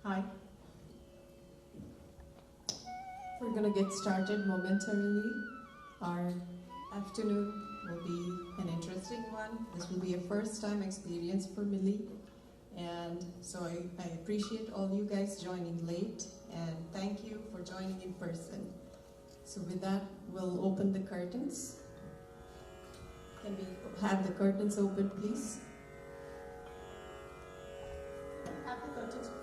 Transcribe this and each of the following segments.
Hi. We're going to get started momentarily. Our afternoon will be an interesting one. This will be a first-time experience for Millie. And so I appreciate all you guys joining late, and thank you for joining in person. So with that, we'll open the curtains. Can we have the curtains open, please? Have the curtains open.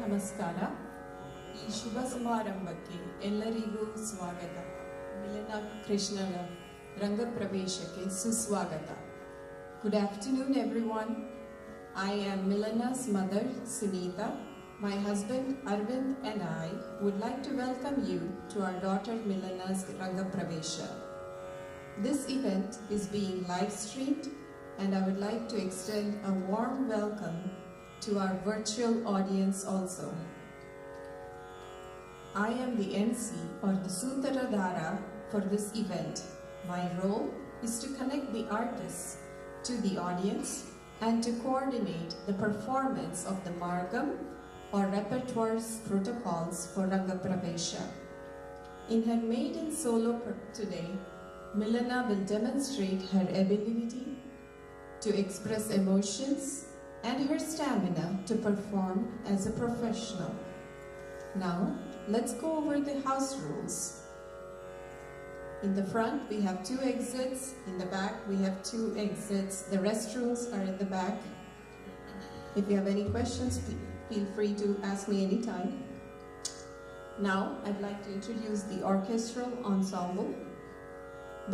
ನಮಸ್ಕಾರ. ಈ ಶುಭ ಸಮಾರಂಭಕ್ಕೆ ಎಲ್ಲರಿಗೂ ಸ್ವಾಗತ. ಮಿಲನಾ ಕೃಷ್ಣನ ರಂಗಪ್ರವೇಶಕ್ಕೆ ಸುಸ್ವಾಗತ. Good afternoon, everyone. I am Milana's mother, Sunita. My husband, Arvind, and I would like to welcome you to our daughter Milana's Rangapravesha. This event is being live-streamed, and I would like to extend a warm welcome to our virtual audience also. I am the MC or the Sutaradhara for this event. My role is to connect the artists to the audience and to coordinate the performance of the Margam or repertoire's protocols for Rangapravesha. In her maiden solo today, Milana will demonstrate her ability to express emotions and her stamina to perform as a professional. Now, let's go over the house rules. In the front, we have 2 exits. In the back, we have 2 exits. The restrooms are in the back. If you have any questions, feel free to ask me anytime. Now, I'd like to introduce the orchestral ensemble.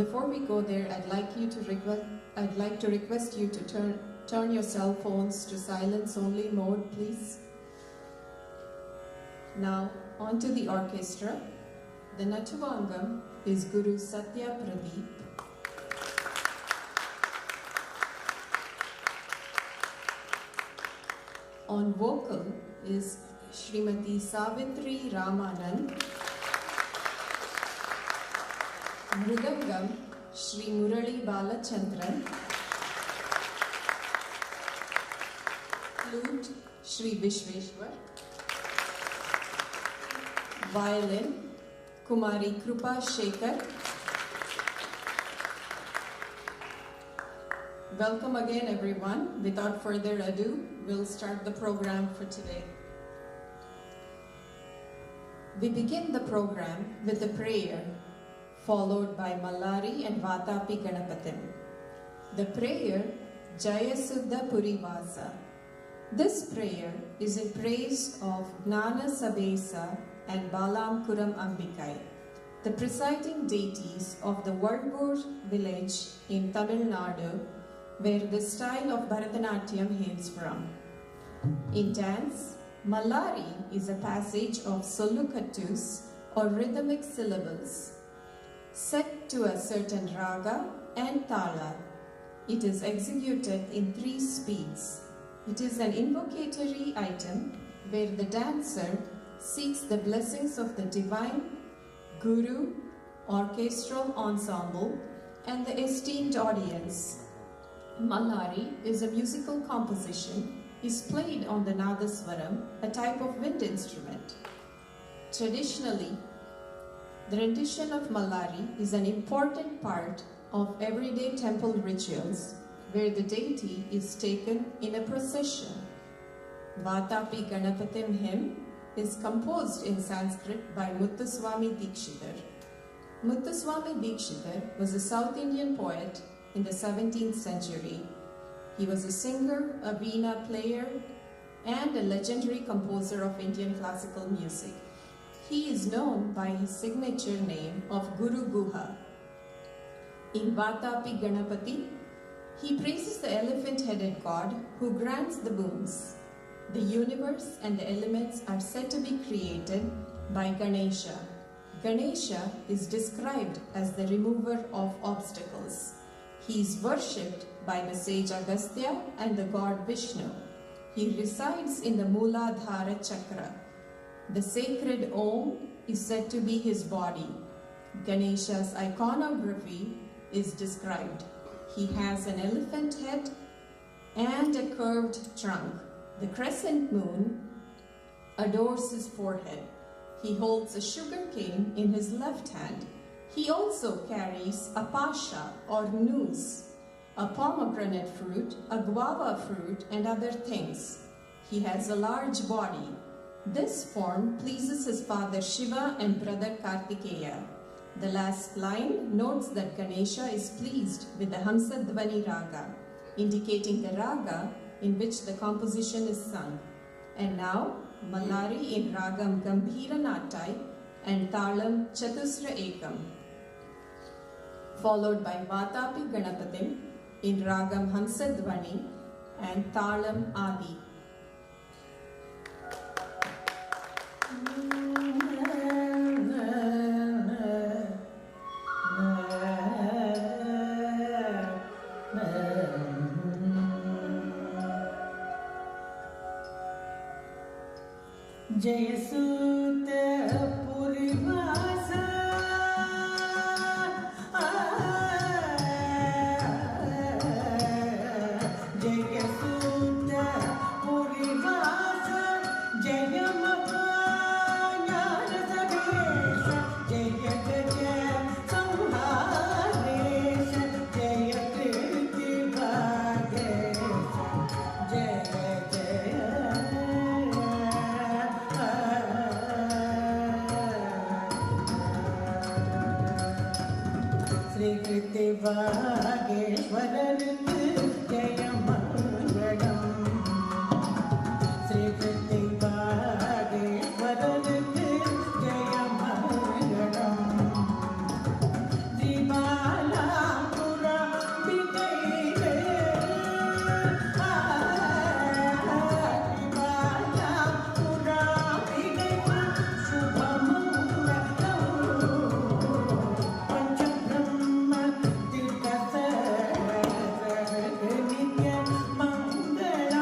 Before we go there, I'd like to request you to turn your cell phones to silence only mode, please. Now, on to the orchestra. The Natuvangam is Guru Satya Pradeep. On vocal is Srimati Savitri Ramanand. Mridangam, Shri Murali Balachandran. Flute, Shri Vishweshwar. Violin, Kumari Krupa Shekhar. Welcome again, everyone. Without further ado, we'll start the program for today. We begin the program with a prayer, followed by Mallari and Vatapi Ganapatim. The prayer, Jaya Suddha Purivasa. This prayer is in praise of Gnana Sabesa and Balam Kuram Ambikai. the presiding deities of the Varbur village in Tamil Nadu, where the style of Bharathanatya hails from. In dance, Mallari is a passage of solukattus or rhythmic syllables set to a certain raga and tala. It is executed in 3 speeds. It is an invocatory item where the dancer seeks the blessings of the divine, guru, orchestral ensemble, and the esteemed audience. Mallari is a musical composition, is played on the nadaswaram, a type of wind instrument. Traditionally, the rendition of Mallari is an important part of everyday temple rituals where the deity is taken in a procession. Vatapi Ganapatim hymn is composed in Sanskrit by Muthuswami Dikshitar. Muthuswami Dikshitar was a South Indian poet in the 17th century. He was a singer, a veena player, and a legendary composer of Indian classical music. He is known by his signature name of Guru Guha. In Vatapi Ganapati, he praises the elephant-headed god who grants the boons. The universe and the elements are said to be created by Ganesha. Ganesha is described as the remover of obstacles. He is worshipped by the sage Agastya and the god Vishnu. He resides in the Mooladhara Chakra. The sacred Om is said to be his body. Ganesha's iconography is described. He has an elephant head and a curved trunk. The crescent moon adorns his forehead. He holds a sugar cane in his left hand. He also carries a pasha or noose, a pomegranate fruit, a guava fruit, and other things. He has a large body. This form pleases his father Shiva and brother Kartikeya. The last line notes that Ganesha is pleased with the Hamsadvani raga, indicating the raga in which the composition is sung. And now, Mallari in Ragam Gambhira Natai and Talam Chatusra Ekam, followed by Vatapi Ganapatim in Ragam Hamsadvani and Talam Adi. Jaya Sutta Purivasa Jaya Sutta Purivasa Jaya Makanya Radesha Jaya Jaya Samharesha Jaya Kriti Bhagesha Jaya Sri Kriti Bhageshwararku Jaya Mangalam Sri Kriti Bhageshwararku Jaya Mangalam Dibala Pura Bikaire Dibala Pura Bikaire Shubhamura Panchabrahma Tirtha Nitya Mangala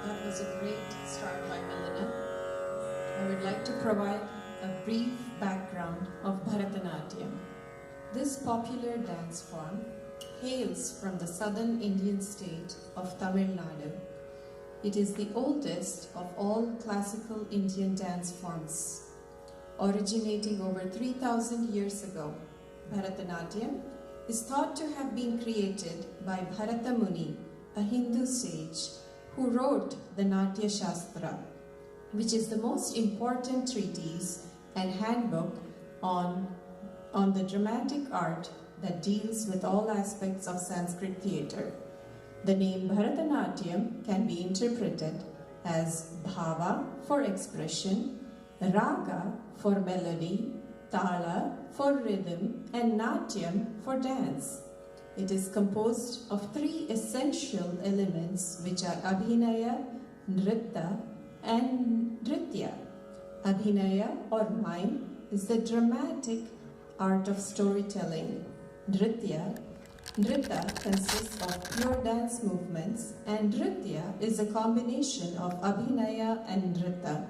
That was a great start by Milana. I would like to provide a brief background of Bharatanatyam. This popular dance form hails from the southern Indian state of Tamil Nadu. It is the oldest of all classical Indian dance forms. Originating over 3,000 years ago, Bharatanatyam is thought to have been created by Bharata Muni, a Hindu sage who wrote the Natya Shastra, which is the most important treatise and handbook on the dramatic art that deals with all aspects of Sanskrit theatre. The name Bharatanatyam can be interpreted as bhava for expression, raga for melody, tala for rhythm, and natyam for dance. It is composed of three essential elements, which are abhinaya, nritta, and nritya. Abhinaya or mime is the dramatic art of storytelling. Nritta consists of pure dance movements, and nritya is a combination of abhinaya and nritta.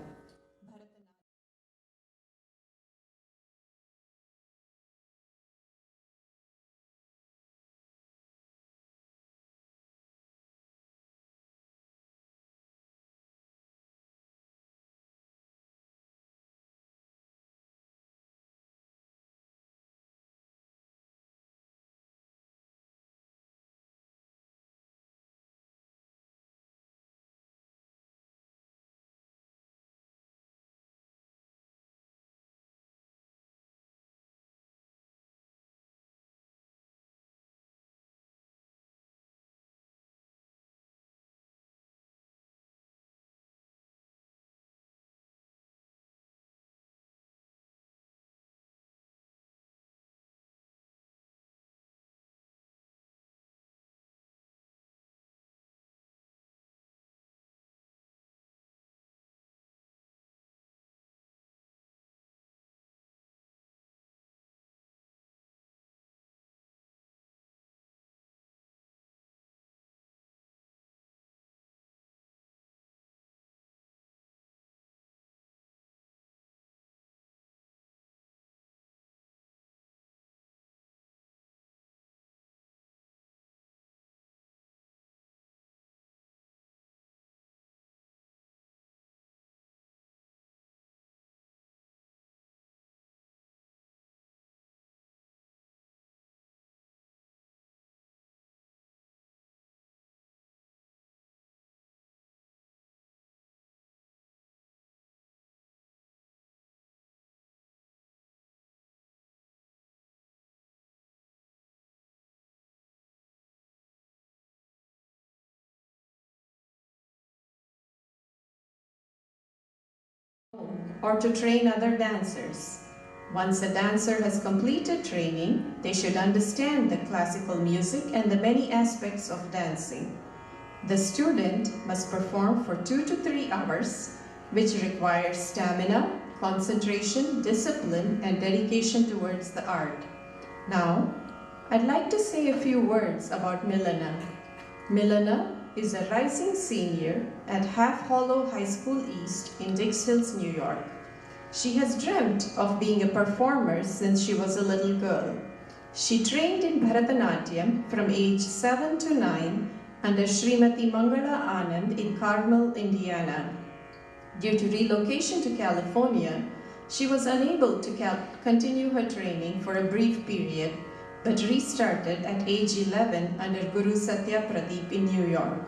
Or to train other dancers. Once a dancer has completed training, they should understand the classical music and the many aspects of dancing. The student must perform for 2 to 3 hours, which requires stamina, concentration, discipline, and dedication towards the art. Now, I'd like to say a few words about Milana. Milana is a rising senior at Half Hollow High School East in Dix Hills, New York. She has dreamt of being a performer since she was a little girl. She trained in Bharatanatyam from age 7 to 9 under Srimati Mangala Anand in Carmel, Indiana. Due to relocation to California, she was unable to continue her training for a brief period, but restarted at age 11 under Guru Satya Pradeep in New York.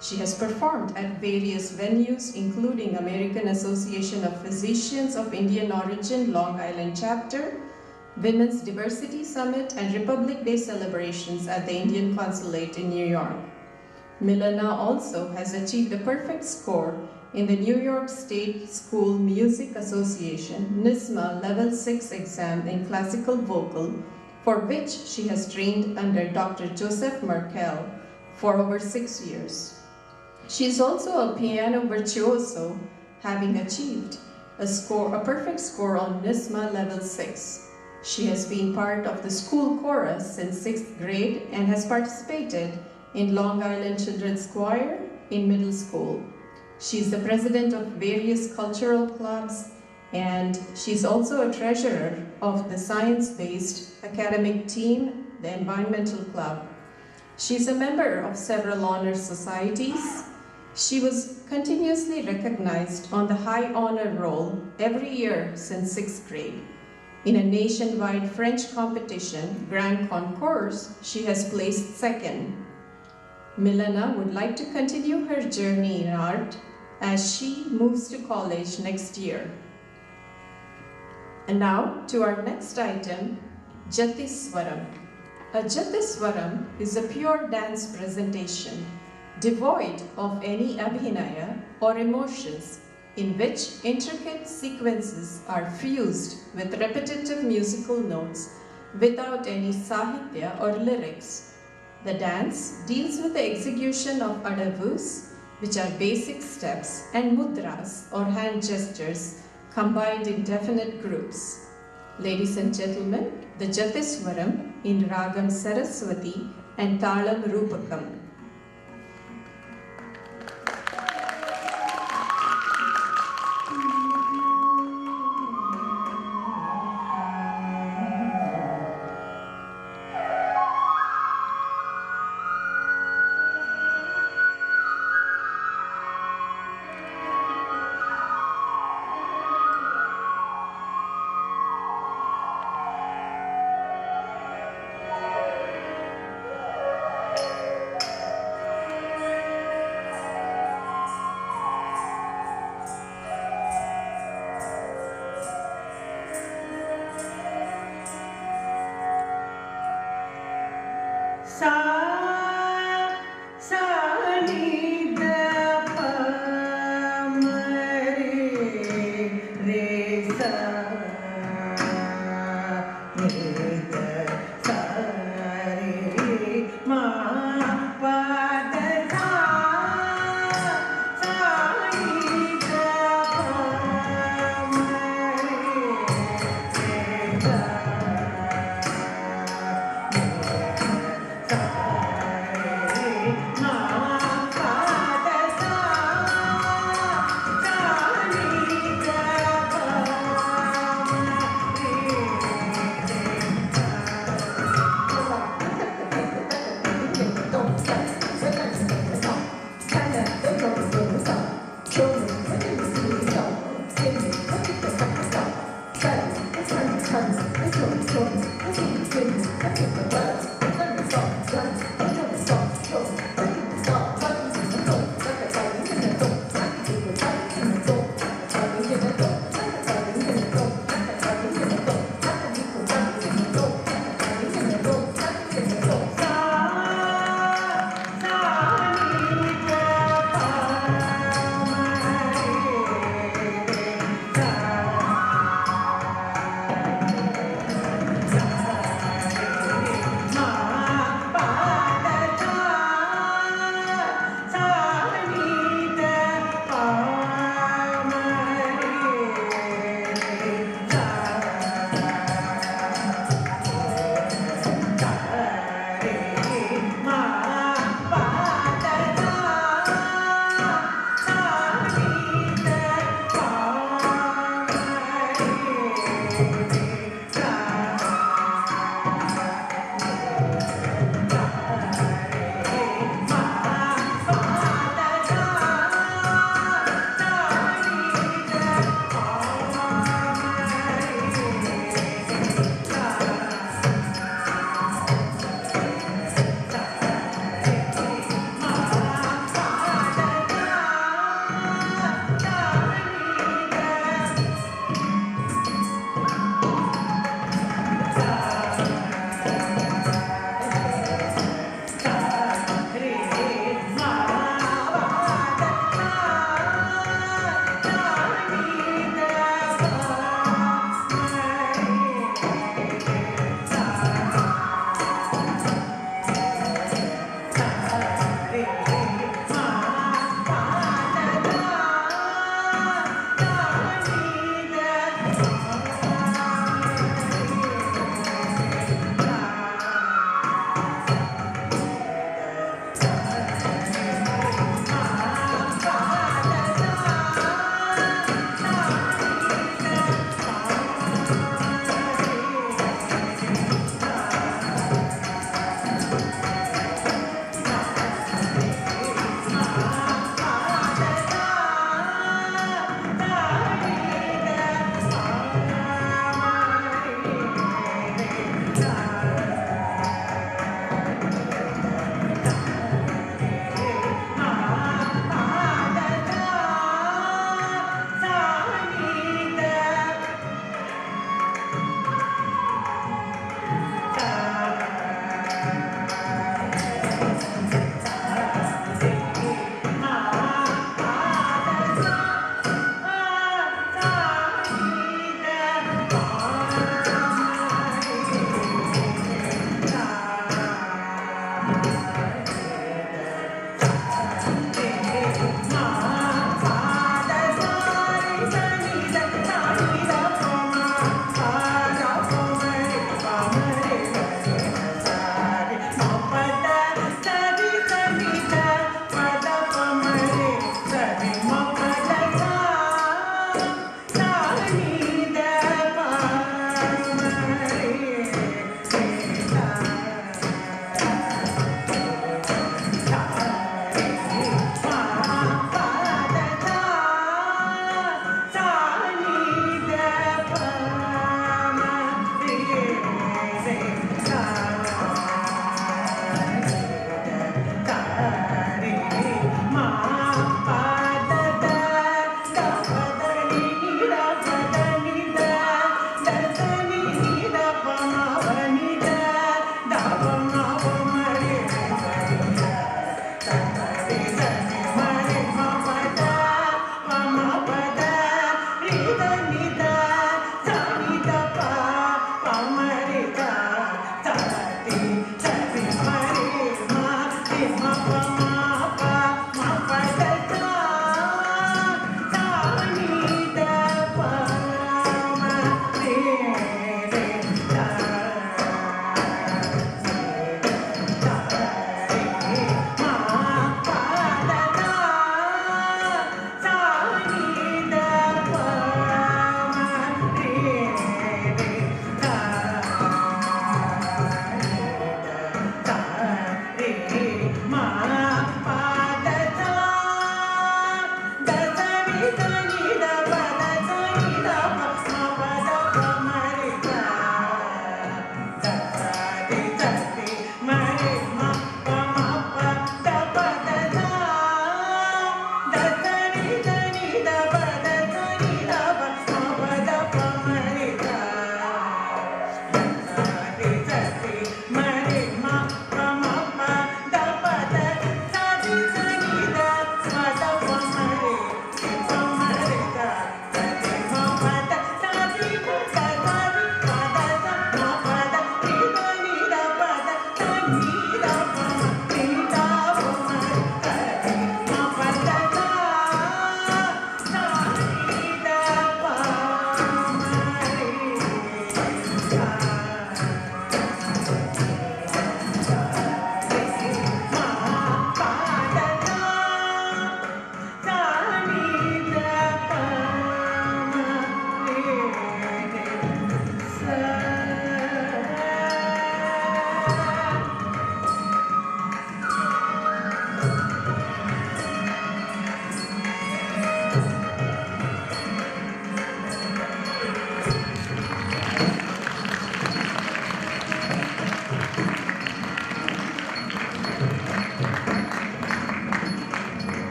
She has performed at various venues, including American Association of Physicians of Indian Origin Long Island Chapter, Women's Diversity Summit, and Republic Day celebrations at the Indian Consulate in New York. Milana also has achieved a perfect score in the New York State School Music Association NISMA Level 6 exam in classical vocal, for which she has trained under Dr. Joseph Merkel for over 6 years. She is also a piano virtuoso, having achieved a perfect score on NISMA Level 6. She has been part of the school chorus since 6th grade and has participated in Long Island Children's Choir in middle school. She's the president of various cultural clubs, and she's also a treasurer of the science-based academic team, the Environmental Club. She's a member of several honor societies. She was continuously recognized on the high honor roll every year since 6th grade. In a nationwide French competition, Grand Concours, she has placed second. Milana would like to continue her journey in art as she moves to college next year. And now to our next item, Jatiswaram. A Jatiswaram is a pure dance presentation, devoid of any abhinaya or emotions, in which intricate sequences are fused with repetitive musical notes without any sahitya or lyrics. The dance deals with the execution of adavus, which are basic steps, and mudras or hand gestures combined in definite groups. Ladies and gentlemen, the Jatiswaram in Ragam Saraswati and Talam Rupakam.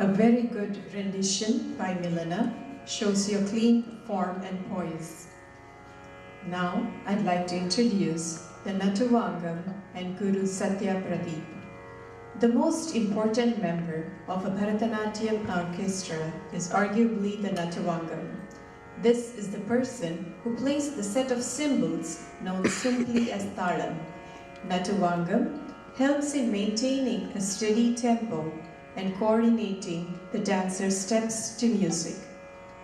A very good rendition by Milana shows your clean form and poise. Now, I'd like to introduce the Natuvangam and Guru Satya Pradeep. The most important member of a Bharatanatyam orchestra is arguably the Natuvangam. This is the person who plays the set of cymbals known simply as talam. Natuvangam helps in maintaining a steady tempo and coordinating the dancer's steps to music.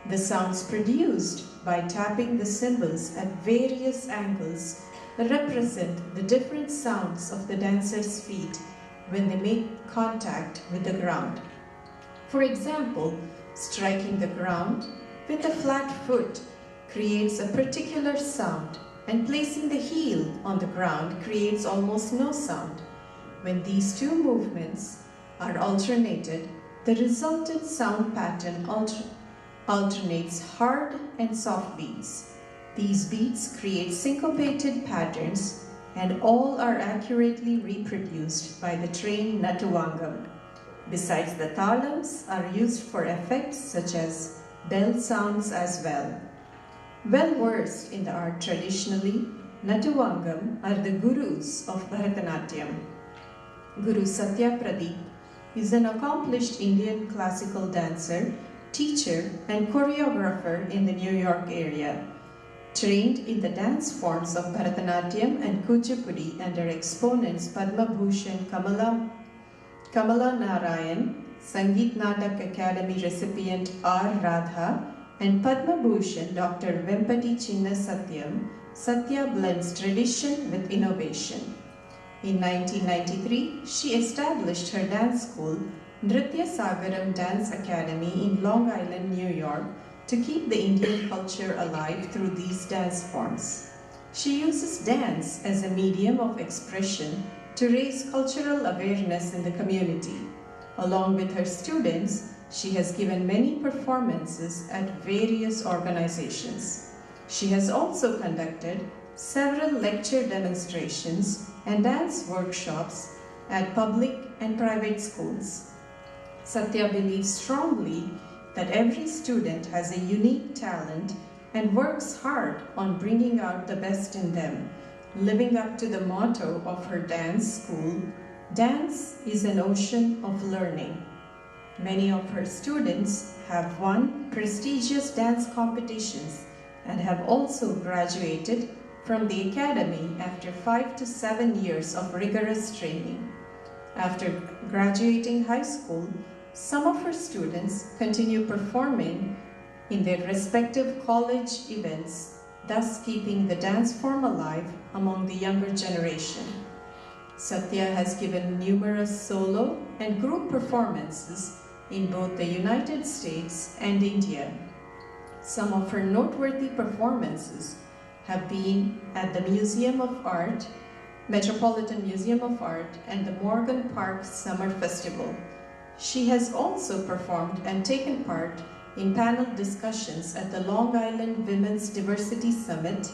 The sounds produced by tapping the cymbals at various angles represent the different sounds of the dancer's feet when they make contact with the ground. For example, striking the ground with a flat foot creates a particular sound, and placing the heel on the ground creates almost no sound. When these two movements are alternated, the resultant sound pattern alternates hard and soft beats. These beats create syncopated patterns, and all are accurately reproduced by the trained Natuvangam. Besides, the talams are used for effects such as bell sounds as well. Well versed in the art traditionally, Natuvangam are the gurus of Bharatanatyam. Guru Satya Pradeep is an accomplished Indian classical dancer, teacher, and choreographer in the New York area. Trained in the dance forms of Bharatanatyam and Kuchipudi under exponents Padma Bhushan Kamala Narayan, Sangeet Natak Academy recipient R. Radha, and Padma Bhushan Dr. Vempati Chinna Satyam, Satya blends tradition with innovation. In 1993, she established her dance school, Nritya Sagaram Dance Academy in Long Island, New York, to keep the Indian culture alive through these dance forms. She uses dance as a medium of expression to raise cultural awareness in the community. Along with her students, she has given many performances at various organizations. She has also conducted several lecture demonstrations and dance workshops at public and private schools. Satya believes strongly that every student has a unique talent and works hard on bringing out the best in them, living up to the motto of her dance school, "Dance is an ocean of learning." Many of her students have won prestigious dance competitions and have also graduated from the academy after 5 to 7 years of rigorous training. After graduating high school, some of her students continue performing in their respective college events, thus keeping the dance form alive among the younger generation. Satya has given numerous solo and group performances in both the United States and India. Some of her noteworthy performances have been at the Museum of Art, Metropolitan Museum of Art, and the Morgan Park Summer Festival. She has also performed and taken part in panel discussions at the Long Island Women's Diversity Summit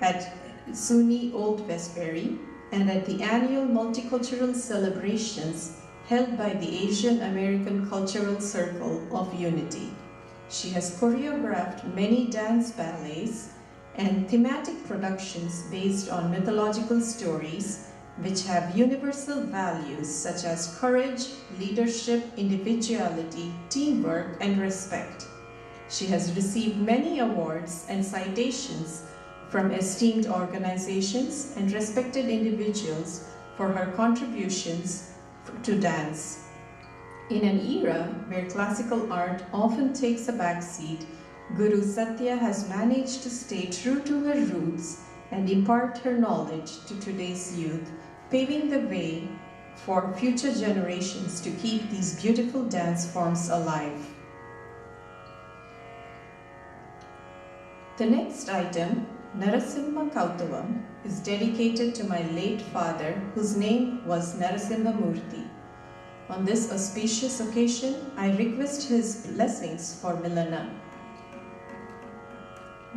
at SUNY Old Westbury and at the annual multicultural celebrations held by the Asian American Cultural Circle of Unity. She has choreographed many dance ballets and thematic productions based on mythological stories which have universal values such as courage, leadership, individuality, teamwork, and respect. She has received many awards and citations from esteemed organizations and respected individuals for her contributions to dance. In an era where classical art often takes a backseat, Guru Satya has managed to stay true to her roots and impart her knowledge to today's youth, paving the way for future generations to keep these beautiful dance forms alive. The next item, Narasimha Kautavam, is dedicated to my late father, whose name was Narasimha Murthy. On this auspicious occasion, I request his blessings for Milana.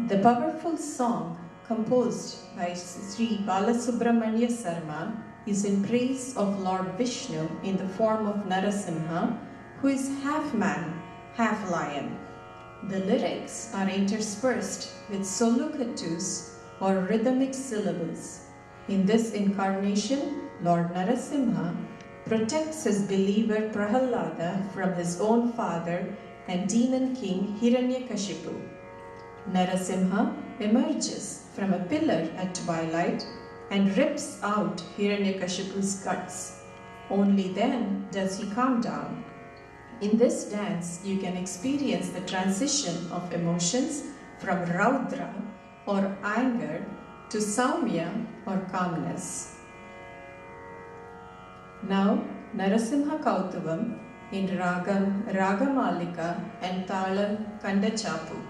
The powerful song composed by Sri Balasubramanya Sarma is in praise of Lord Vishnu in the form of Narasimha, who is half man, half lion. The lyrics are interspersed with solocatus or rhythmic syllables. In this incarnation, Lord Narasimha protects his believer Prahalada from his own father and demon king Hiranyakashipu. Narasimha emerges from a pillar at twilight and rips out Hiranyakashipu's guts. Only then does he calm down. In this dance, you can experience the transition of emotions from Raudra or anger to Saumya or calmness. Now, Narasimha Kautavam in Ragam Ragamalika and Talam Kandachapu.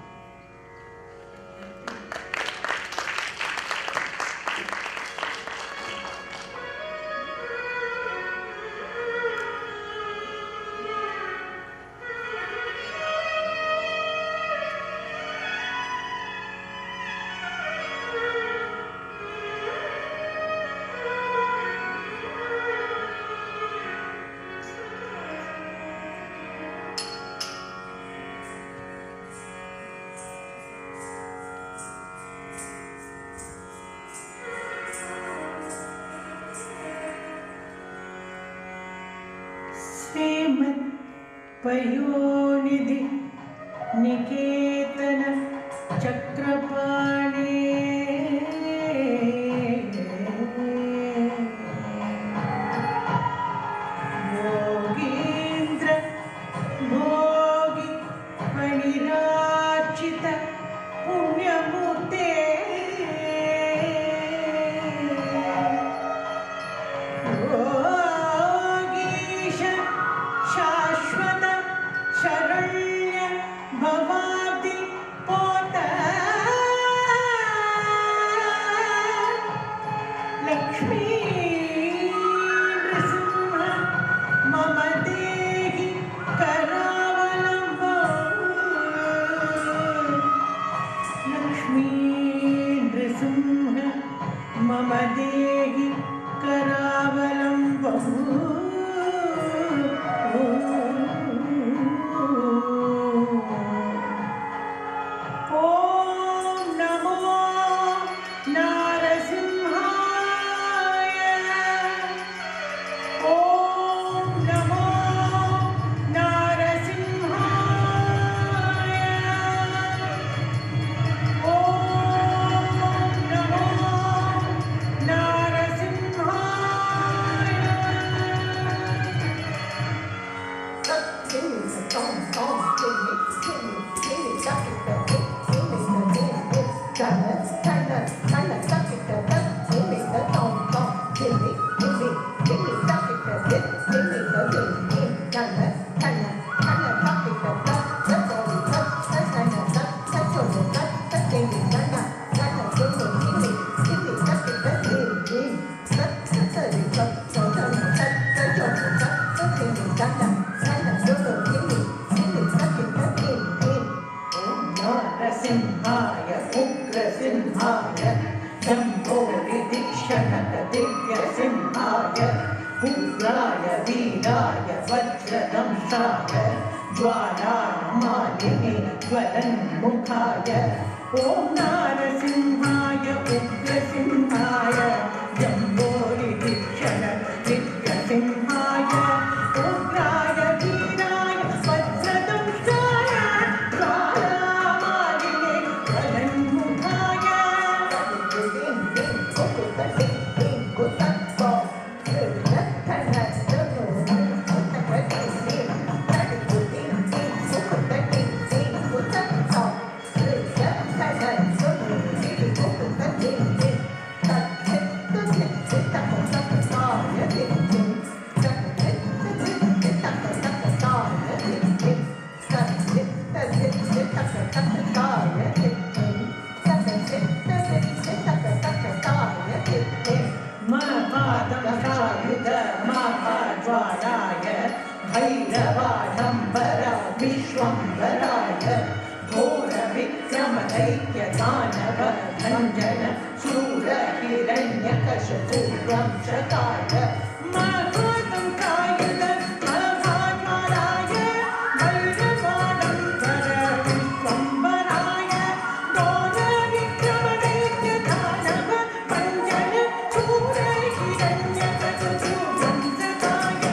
Payonidhi निकेतन चक्रपाणे भोगीन्द्र भोगी फणिराचित पुण्यमूर्ते शरण्य भवाब्दि पोत लक्ष्मी नृसिंह मम देहि करावलम्बम् लक्ष्मी नृसिंह मम देहि करावलम्बम् Narasimhaya, Ugrasimhaya, शम्भोरिदीक्षणकदिव्यसिंहाय उग्राय वीराय वज्रदंशाय ज्वालामालिनि ज्वलन्मुखाय ॐ नारसिंहाय उग्रसिंहाय जम्बोरिदीक्षणकदिव्यसिंहाय उग्राय वीराय वज्रदंशाय ज्वालामालिनि ज्वलन्मुखाय भैरवाडम्बरा विश्वम्भराय घोरविक्रमदैत्यदानव भञ्जन शूरहिरण्यकशपु वंशकाय महाकाय महाभागाय भैरवाडम्बरा विश्वम्भराय घोरविक्रमदैत्यदानव भञ्जन शूरहिरण्यकशपु वंशकाय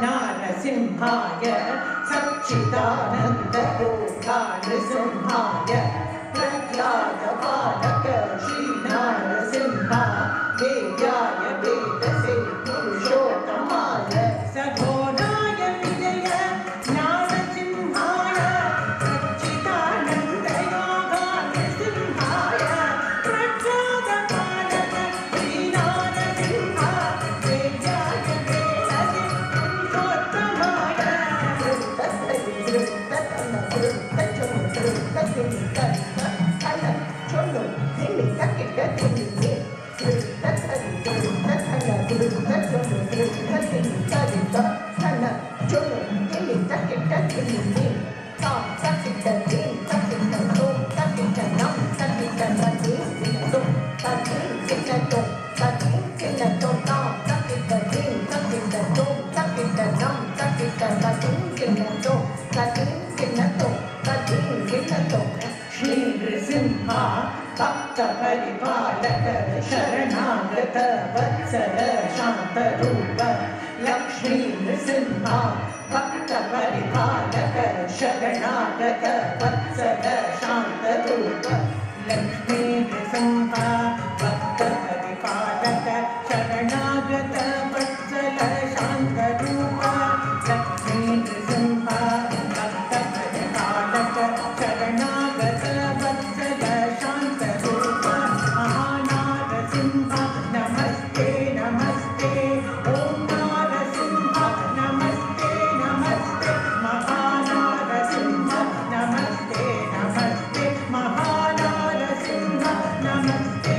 नारसिंहाय सच्चिदानन्दरूपाणसिंहाय प्रह्लादपालक श्रीनारसिंहा वेद्याय वेदसे पुरुषोत्तमाय सघोराय विजय नारसिंहाय सच्चिदानन्दयोगानसिंहाय प्रह्लादपालक श्रीनारसिंहा वेद्याय वेदसे पुरुषोत्तमाय श्री नृसिंहा भक्त परिपालक शरणागत वत्सल शान्तरूप लक्ष्मी नृसिंहा भक्त परिपालक शरणागत वत्सल शान्तरूप लक्ष्मी नृसिंहा भक्त परिपालक शरणागत वत्सल शान्तरूप लक्ष्मी नृसिंहा भक्त परिपालक शरणागत वत्सल शान्तरूप महानारसिंहा नमस्ते नमस्ते ॐ नारसिंहा नमस्ते नमस्ते महानारसिंहा नमस्ते नमस्ते महानारसिंहा नमस्ते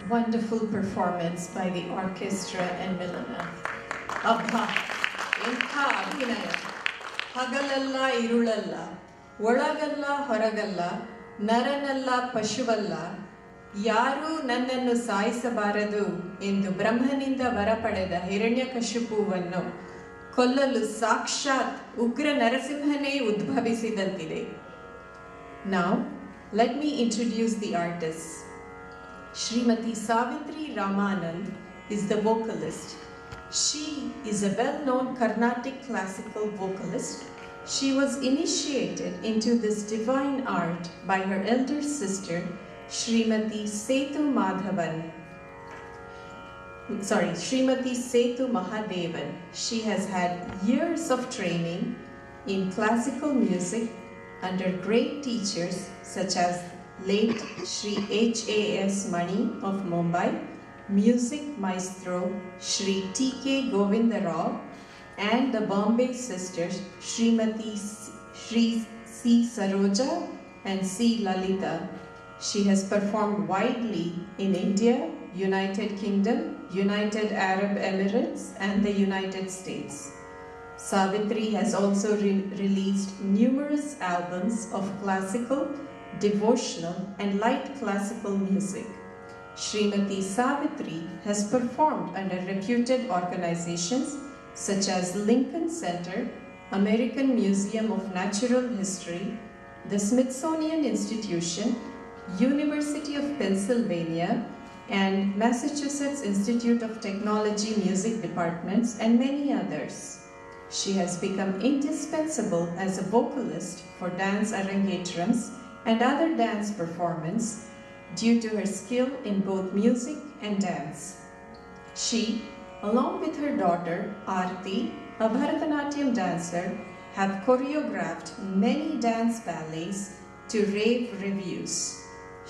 wonderful performance by the orchestra and Milana. Abha, Inha Abhinaya, Hagalalla Irulalla, Olagalla Horagalla, Naranalla Pashuvalla, ಯಾರೂ ನನ್ನನ್ನು ಸಾಯಿಸಬಾರದು ಎಂದು ಬ್ರಹ್ಮನಿಂದ ವರಪಡೆದ ಹಿರಣ್ಯಕಶಿಪುವನ್ನು ಕೊಲ್ಲಲು ಸಾಕ್ಷಾತ್ ಉಗ್ರ ನರಸಿಂಹನೇ ಉದ್ಭವಿಸಿದಂತಿದೆ. Now, let me introduce the artists. Srimati Savitri Ramanand is the vocalist. She is a well-known Carnatic classical vocalist. She was initiated into this divine art by her elder sister, Srimati Setu Mahadevan. She has had years of training in classical music under great teachers such as late Sri H.A.S. Mani of Mumbai, music maestro Sri T.K. Govindarao, and the Bombay sisters Srimati Sri C. Saroja and C. Lalita. She has performed widely in India, United Kingdom, United Arab Emirates, and the United States. Savitri has also released numerous albums of classical, devotional, and light classical music. Srimati Savitri has performed under reputed organizations such as Lincoln Center, American Museum of Natural History, the Smithsonian Institution, University of Pennsylvania, and Massachusetts Institute of Technology music departments, and many others. She has become indispensable as a vocalist for dance arangetrams and other dance performance due to her skill in both music and dance. She, along with her daughter Aarti, a Bharathanatya dancer, have choreographed many dance ballets to rave reviews.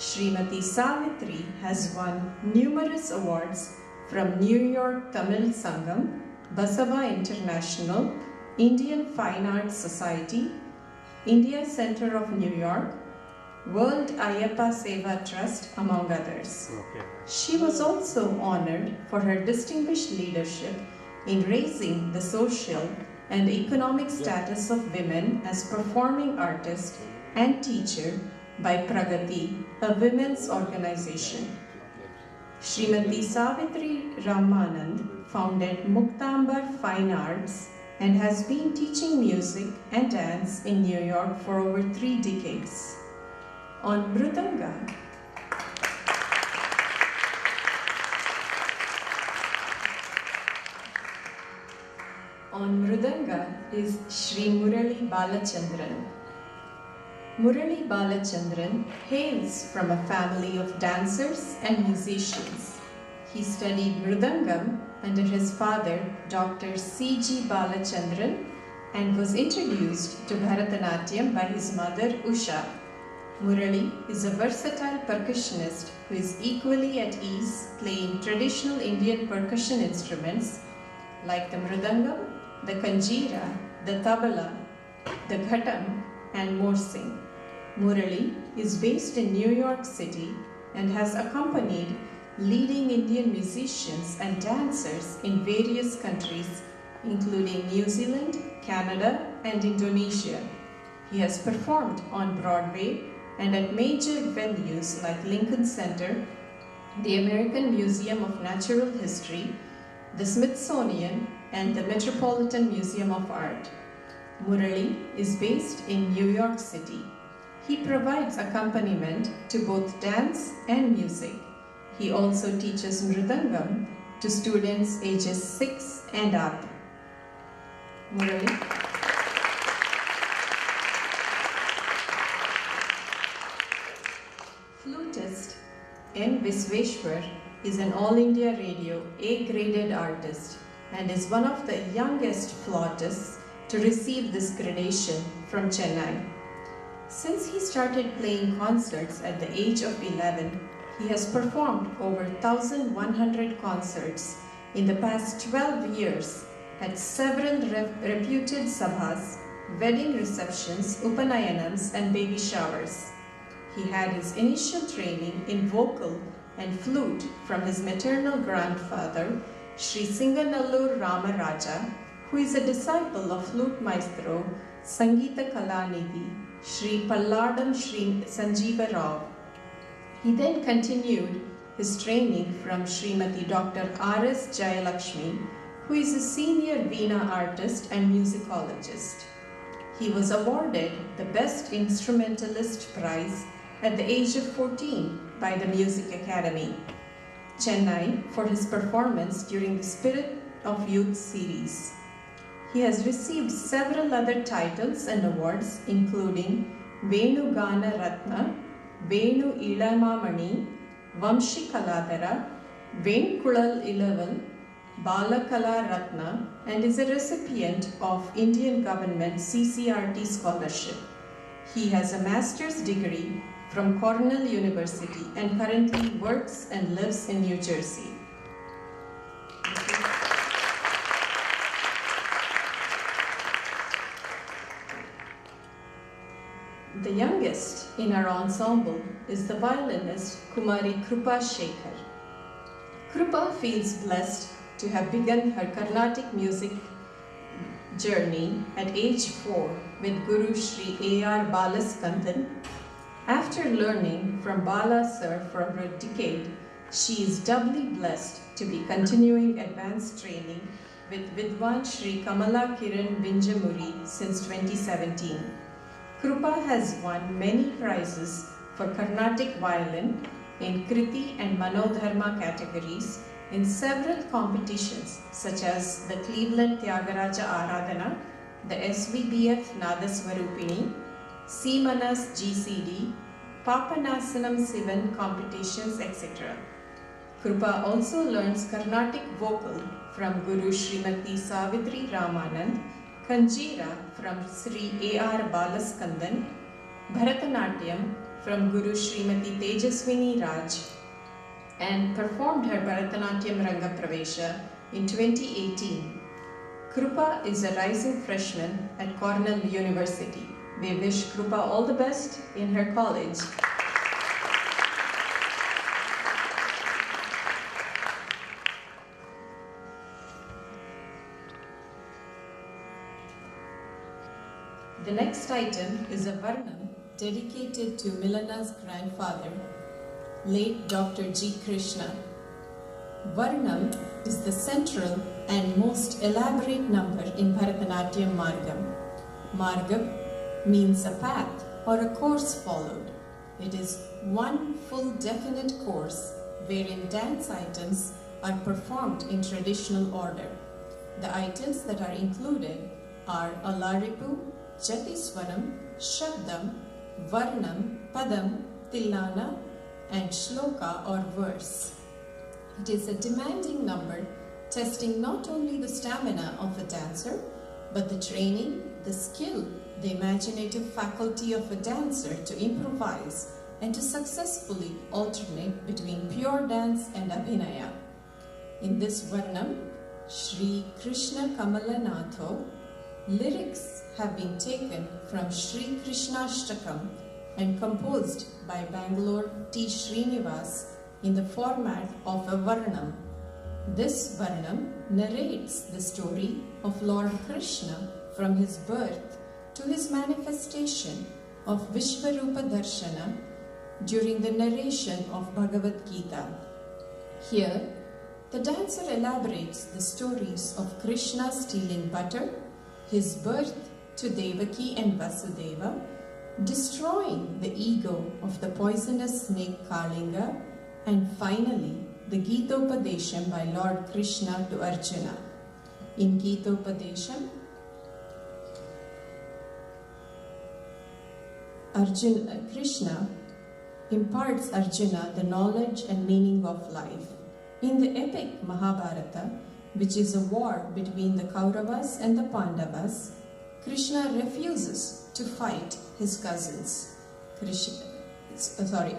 Srimati Savitri has won numerous awards from New York Tamil Sangam, Basava International, Indian Fine Arts Society, India Center of New York, World Ayyappa Seva Trust, among others. Okay. She was also honored for her distinguished leadership in raising the social and economic status of women as performing artist and teacher by Pragati, a women's organization. Srimati Savitri Ramanand founded Muktambar Fine Arts and has been teaching music and dance in New York for over 3 decades. On Mridanga, is Sri Murali Balachandran. Murali Balachandran hails from a family of dancers and musicians. He studied Mridangam under his father, Dr. C.G. Balachandran, and was introduced to Bharatanatyam by his mother, Usha. Murali is a versatile percussionist who is equally at ease playing traditional Indian percussion instruments like the Mridangam, the Kanjira, the Tabla, the Ghatam, and Morsing. Murali is based in New York City and has accompanied leading Indian musicians and dancers in various countries, including New Zealand, Canada, and Indonesia. He has performed on Broadway and at major venues like Lincoln Center, the American Museum of Natural History, the Smithsonian, and the Metropolitan Museum of Art. Murali is based in New York City. He provides accompaniment to both dance and music. He also teaches Mridangam to students ages 6 and up. Murali. Flutist N. Visveshwar is an All India Radio A-graded artist and is one of the youngest flautists to receive this gradation from Chennai. Since he started playing concerts at the age of 11, he has performed over 1,100 concerts in the past 12 years at several reputed sabhas, wedding receptions, upanayanams, and baby showers. He had his initial training in vocal and flute from his maternal grandfather, Sri Singanallur Ramaraja, who is a disciple of flute maestro Sangeeta Kalanidhi, Sri Palladam Sri Sanjeeva Rao. He then continued his training from Srimati Dr. R.S. Jayalakshmi, who is a senior Veena artist and musicologist. He was awarded the Best Instrumentalist Prize at the age of 14 by the Music Academy, Chennai, for his performance during the Spirit of Youth series. He has received several other titles and awards, including Venu Gana Ratna, Venu Ilamamani, Vamshi Kaladara, Venkulal Ilaval, Balakala Ratna, and is a recipient of Indian government CCRT scholarship. He has a master's degree from Cornell University and currently works and lives in New Jersey. The youngest in our ensemble is the violinist Kumari Krupa Shekhar. Krupa feels blessed to have begun her Carnatic music journey at age 4 with Guru Sri A.R. Balaskandan. After learning from Bala Sir for a decade, she is doubly blessed to be continuing advanced training with Vidwan Sri Kamala Kiran Vinjamuri since 2017. Krupa has won many prizes for Carnatic violin in Kriti and Manodharma categories in several competitions such as the Cleveland Tyagaraja Aradhana, the SVBF Nadaswarupini, Seemanas GCD, Papanasanam Sivan competitions, etc. Krupa also learns Carnatic vocal from Guru Srimati Savitri Ramanand, Kanjira from Sri A.R. Balaskandan, Bharatanatyam from Guru Srimati Tejaswini Raj, and performed her Bharatanatyam Rangapravesha in 2018. Krupa is a rising freshman at Cornell University. We wish Krupa all the best in her college. The next item is a Varnam dedicated to Milana's grandfather, late Dr. G. Krishna. Varnam is the central and most elaborate number in Bharatanatyam Margam. Margam means a path or a course followed. It is one full definite course wherein dance items are performed in traditional order. The items that are included are Alaripu, Jatiswaram, Shabdam, Varnam, Padam, Tilana, and Shloka or verse. It is a demanding number, testing not only the stamina of a dancer, but the training, the skill, the imaginative faculty of a dancer to improvise and to successfully alternate between pure dance and abhinaya. In this Varnam, Sri Krishna Kamalanatho, lyrics have been taken from Sri Krishnashtakam and composed by Bangalore T. Srinivas in the format of a Varnam. This Varnam narrates the story of Lord Krishna from his birth to his manifestation of Vishvarupa Darshana during the narration of Bhagavad Gita. Here, the dancer elaborates the stories of Krishna stealing butter, his birth to Devaki and Vasudeva, destroying the ego of the poisonous snake Kalinga, and finally the Gitopadesham by Lord Krishna to Arjuna. In Gitopadesham, Krishna imparts Arjuna the knowledge and meaning of life. In the epic Mahabharata, which is a war between the Kauravas and the Pandavas, Krishna refuses to fight his cousins.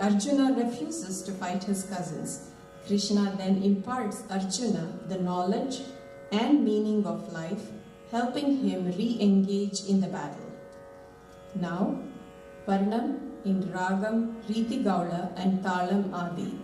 Arjuna refuses to fight his cousins. Krishna then imparts Arjuna the knowledge and meaning of life, helping him re-engage in the battle. Now, Varnam in Ragam, Riti Gaula and Talam Adi.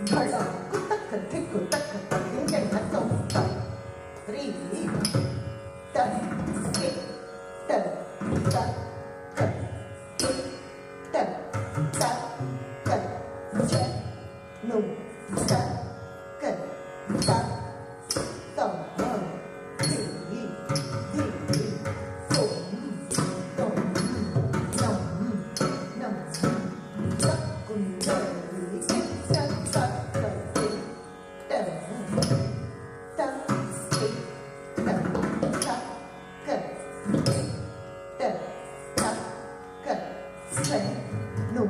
Bhara kutaka tikutaka takinga nato Ri ta ki ta ta ka ki ta ta ka che nu ta ka ta ta di di tum tum nam nam ta kun ta ki ta ta ka ki ta ta ki ta ta ka ki ta ta ka che nu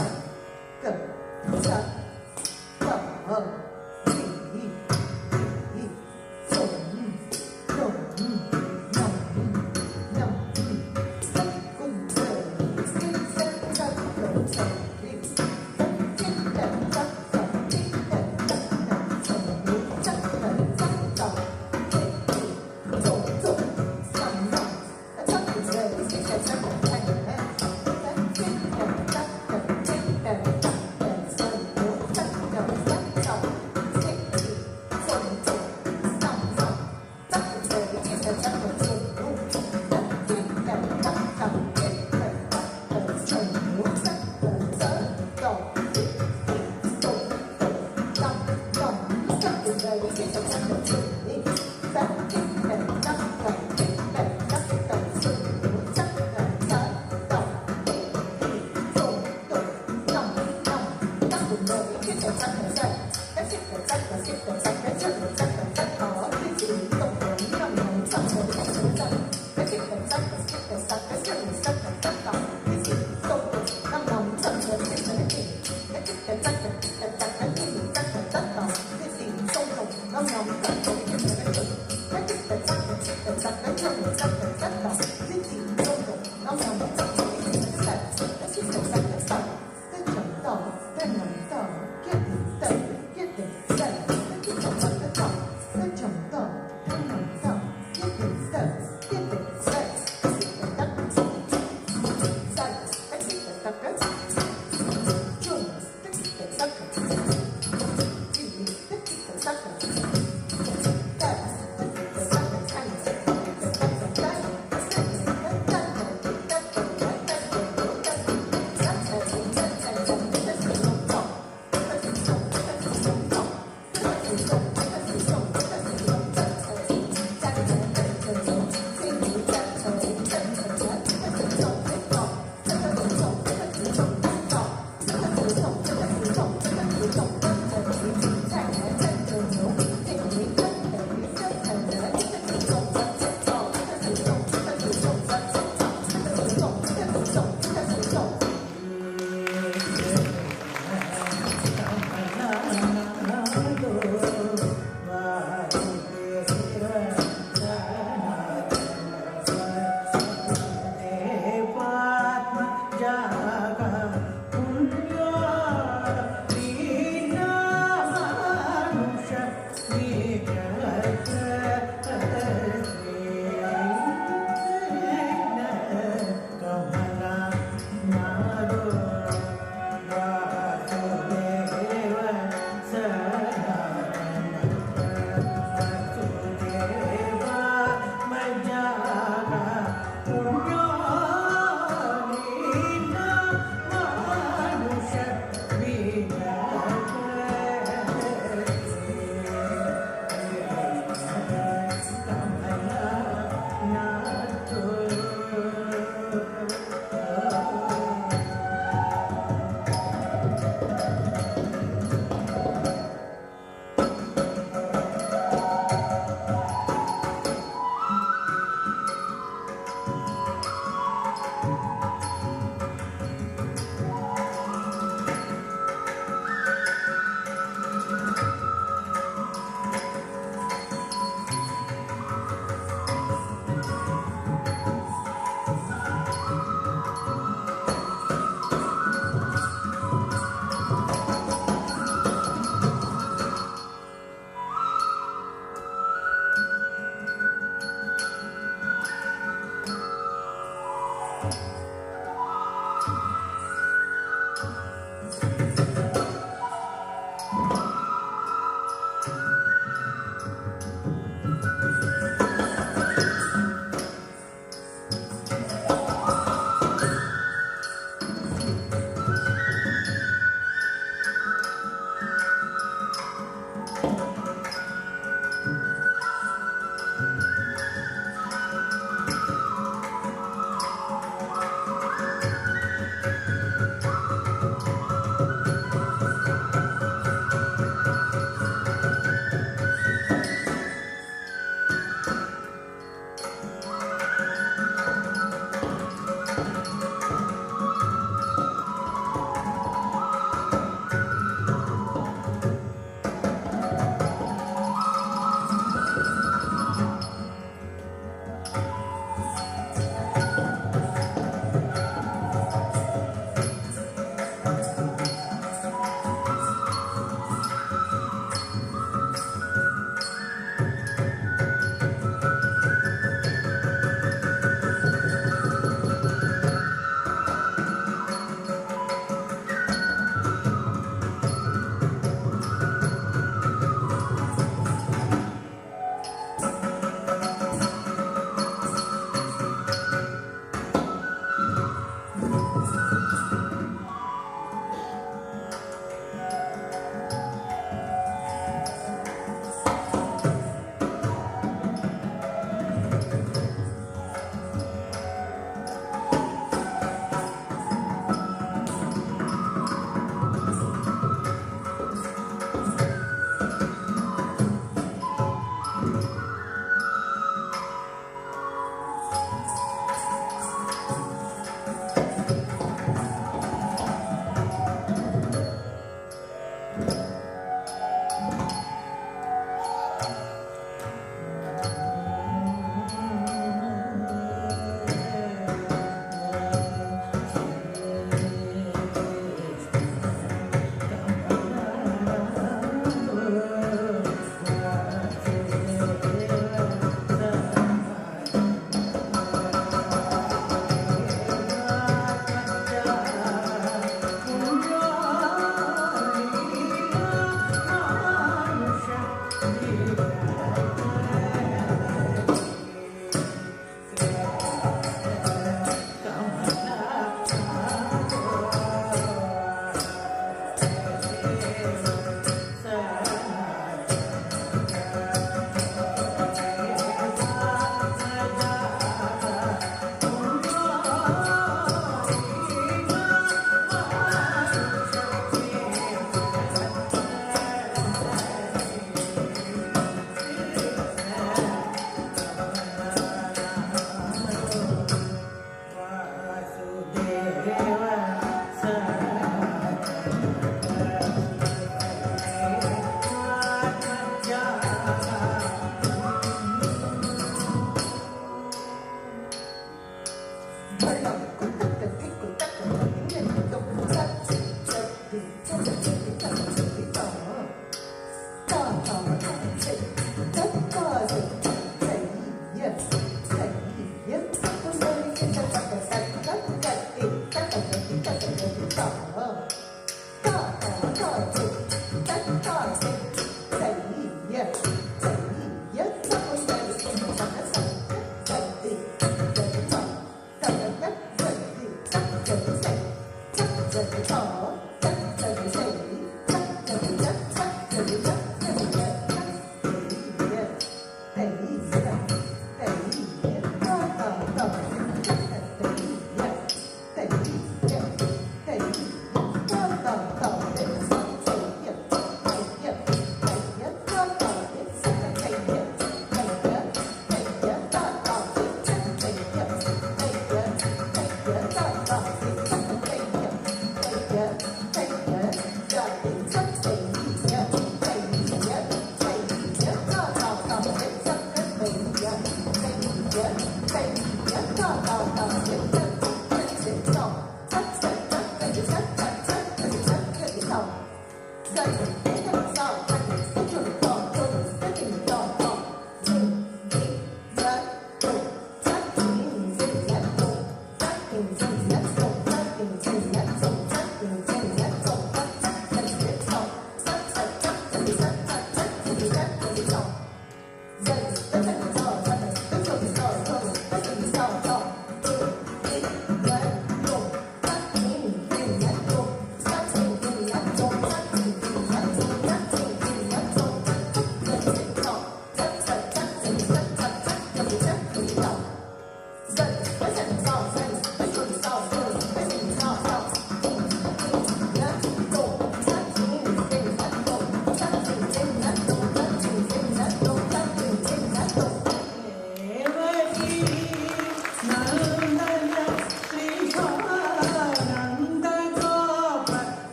ta ka ta ta di di tum tum nam nam ta kun ta ki ta ta ka ki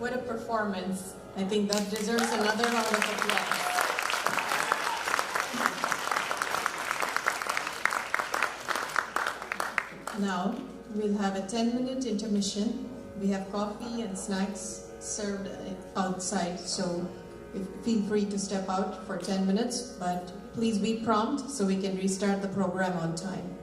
What a performance. I think that deserves another round of applause. Now, we'll have a 10-minute intermission. We have coffee and snacks served outside, so feel free to step out for 10 minutes, but please be prompt so we can restart the program on time.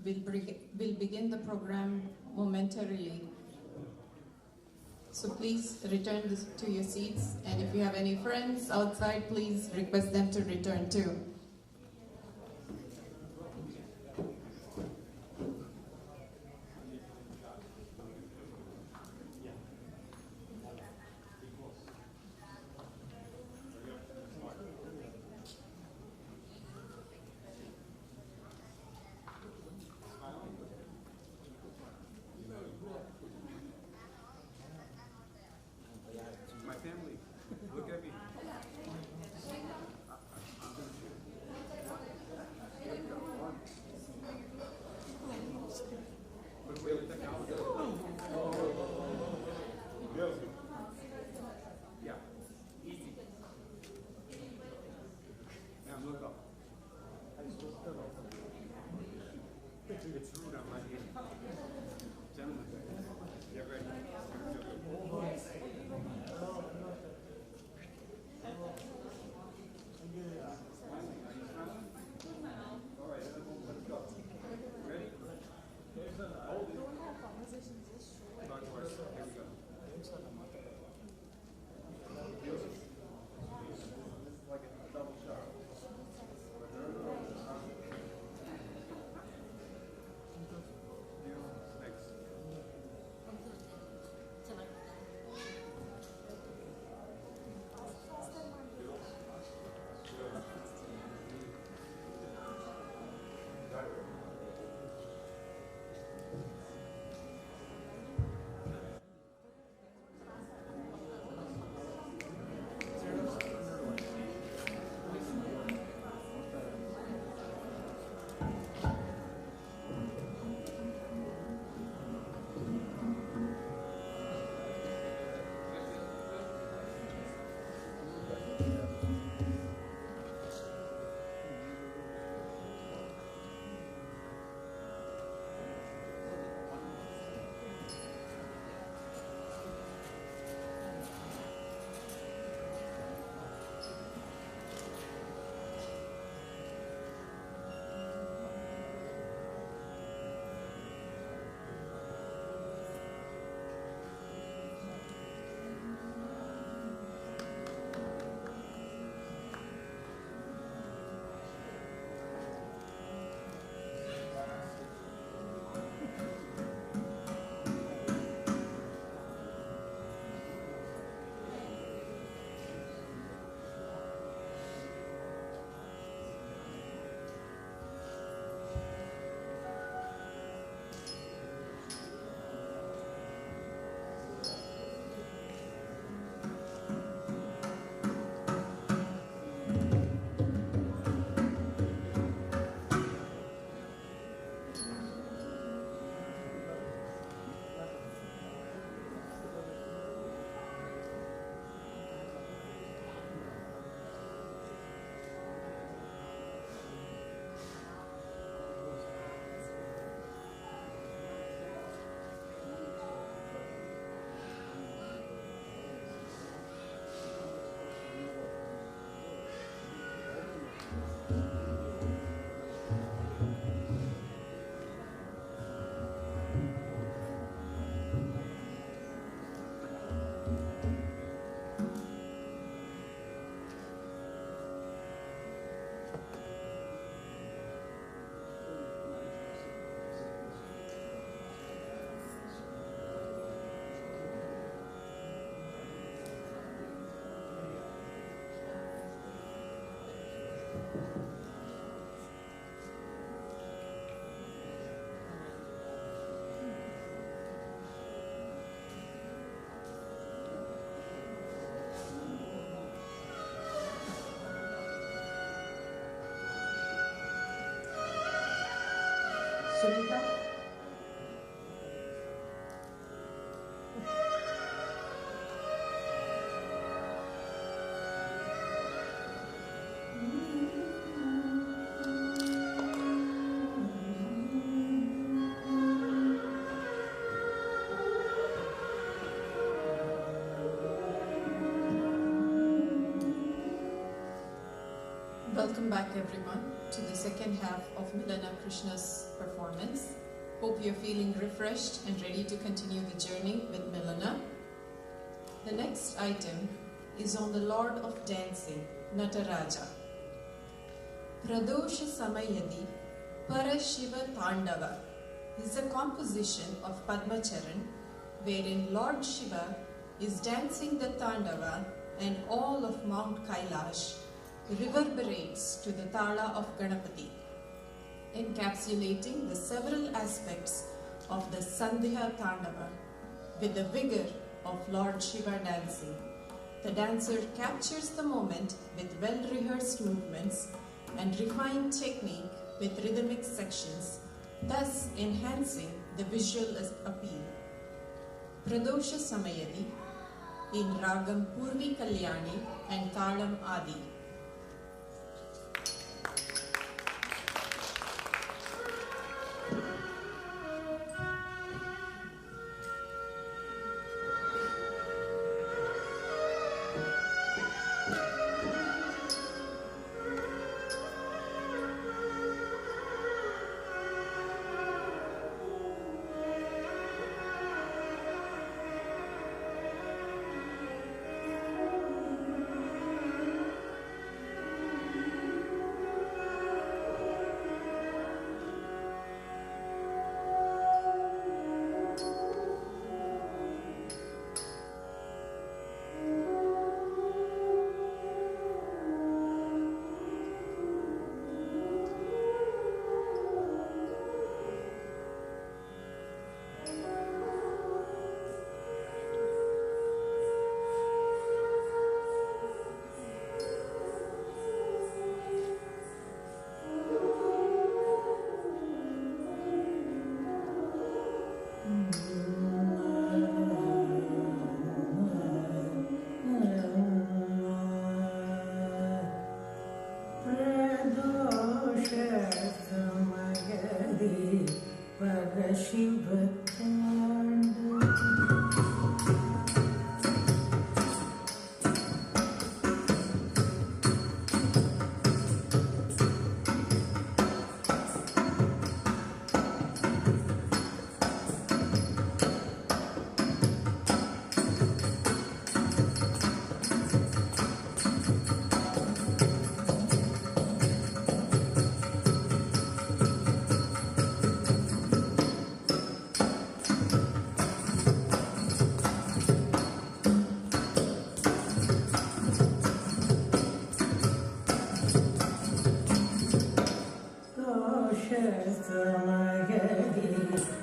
We'll begin the program momentarily. So please return to your seats, and if you have any friends outside, please request them to return too. My family, look at me. Yeah, easy. Now look up. It's rude on my hand. Gentlemen, get ready. All right, let's go. Ready? Hold it. Talk to us. Here we go. Like a double shot. Thanks. Sunita? Welcome back everyone to the second half of Milana Krishna's performance. Hope you're feeling refreshed and ready to continue the journey with Milana. The next item is on the Lord of Dancing, Nataraja. Pradosha Samayadi Parashiva Tandava is a composition of Padmacharan wherein Lord Shiva is dancing the Tandava and all of Mount Kailash reverberates to the Tala of Ganapati, encapsulating the several aspects of the Sandhya Tandava with the vigor of Lord Shiva dancing. The dancer captures the moment with well-rehearsed movements and refined technique with rhythmic sections, thus enhancing the visual appeal. Pradosha Samayadi in Ragam Purvi Kalyani and Talam Adi.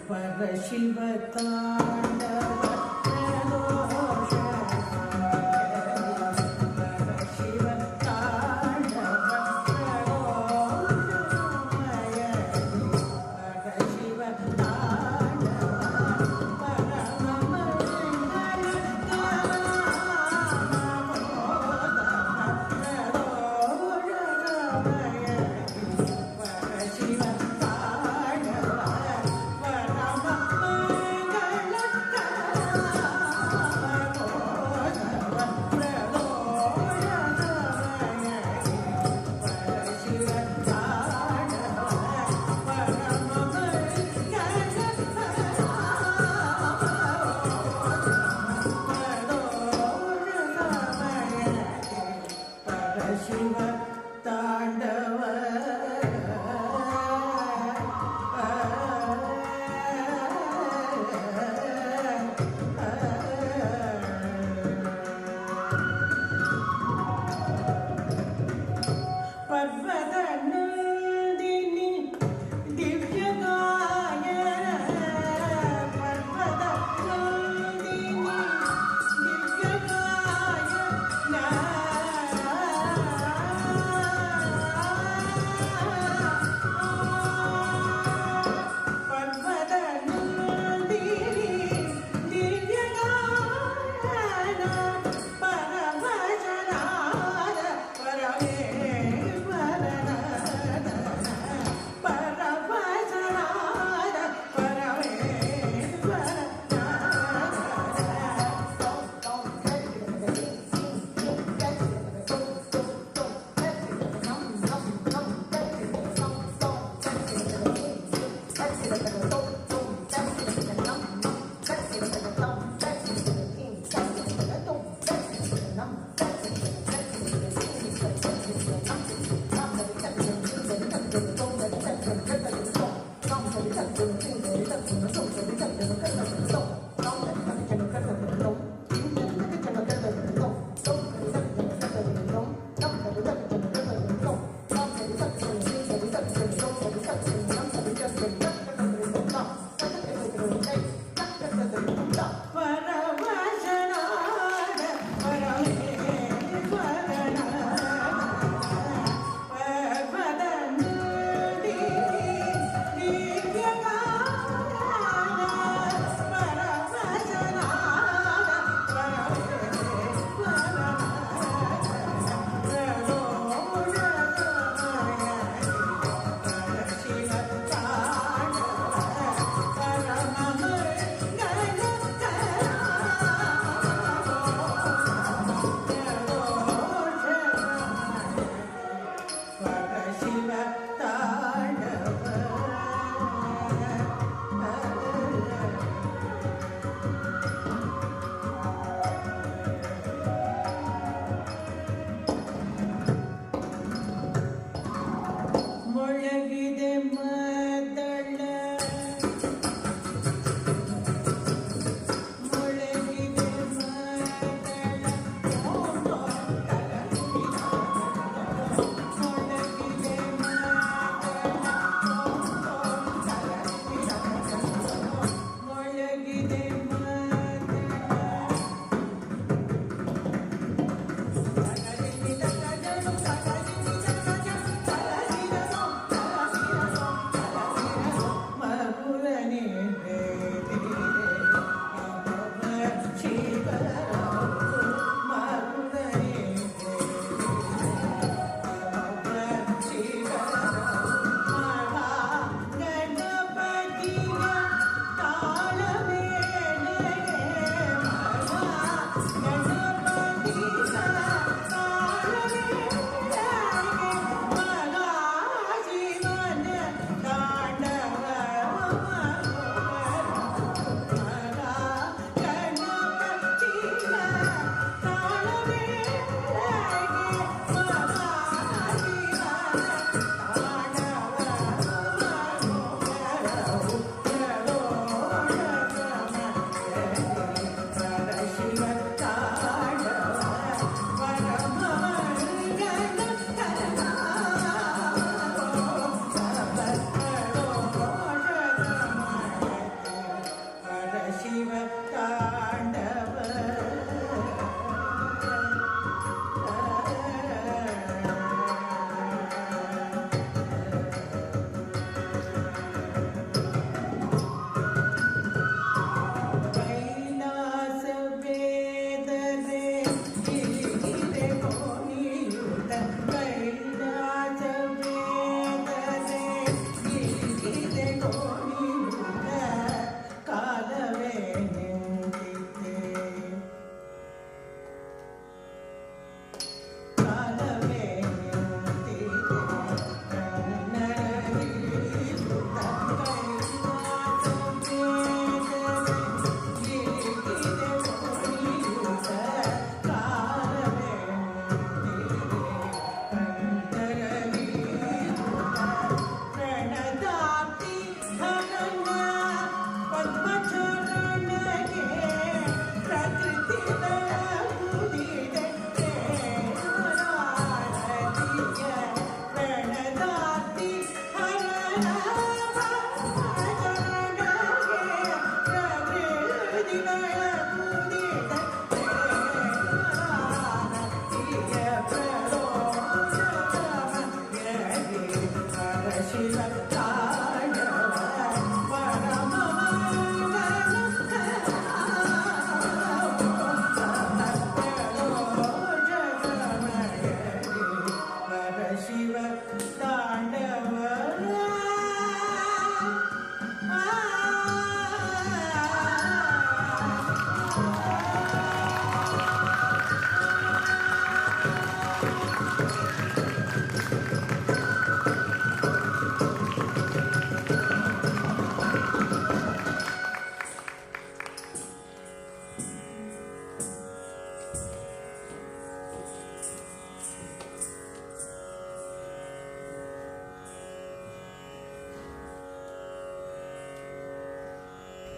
Para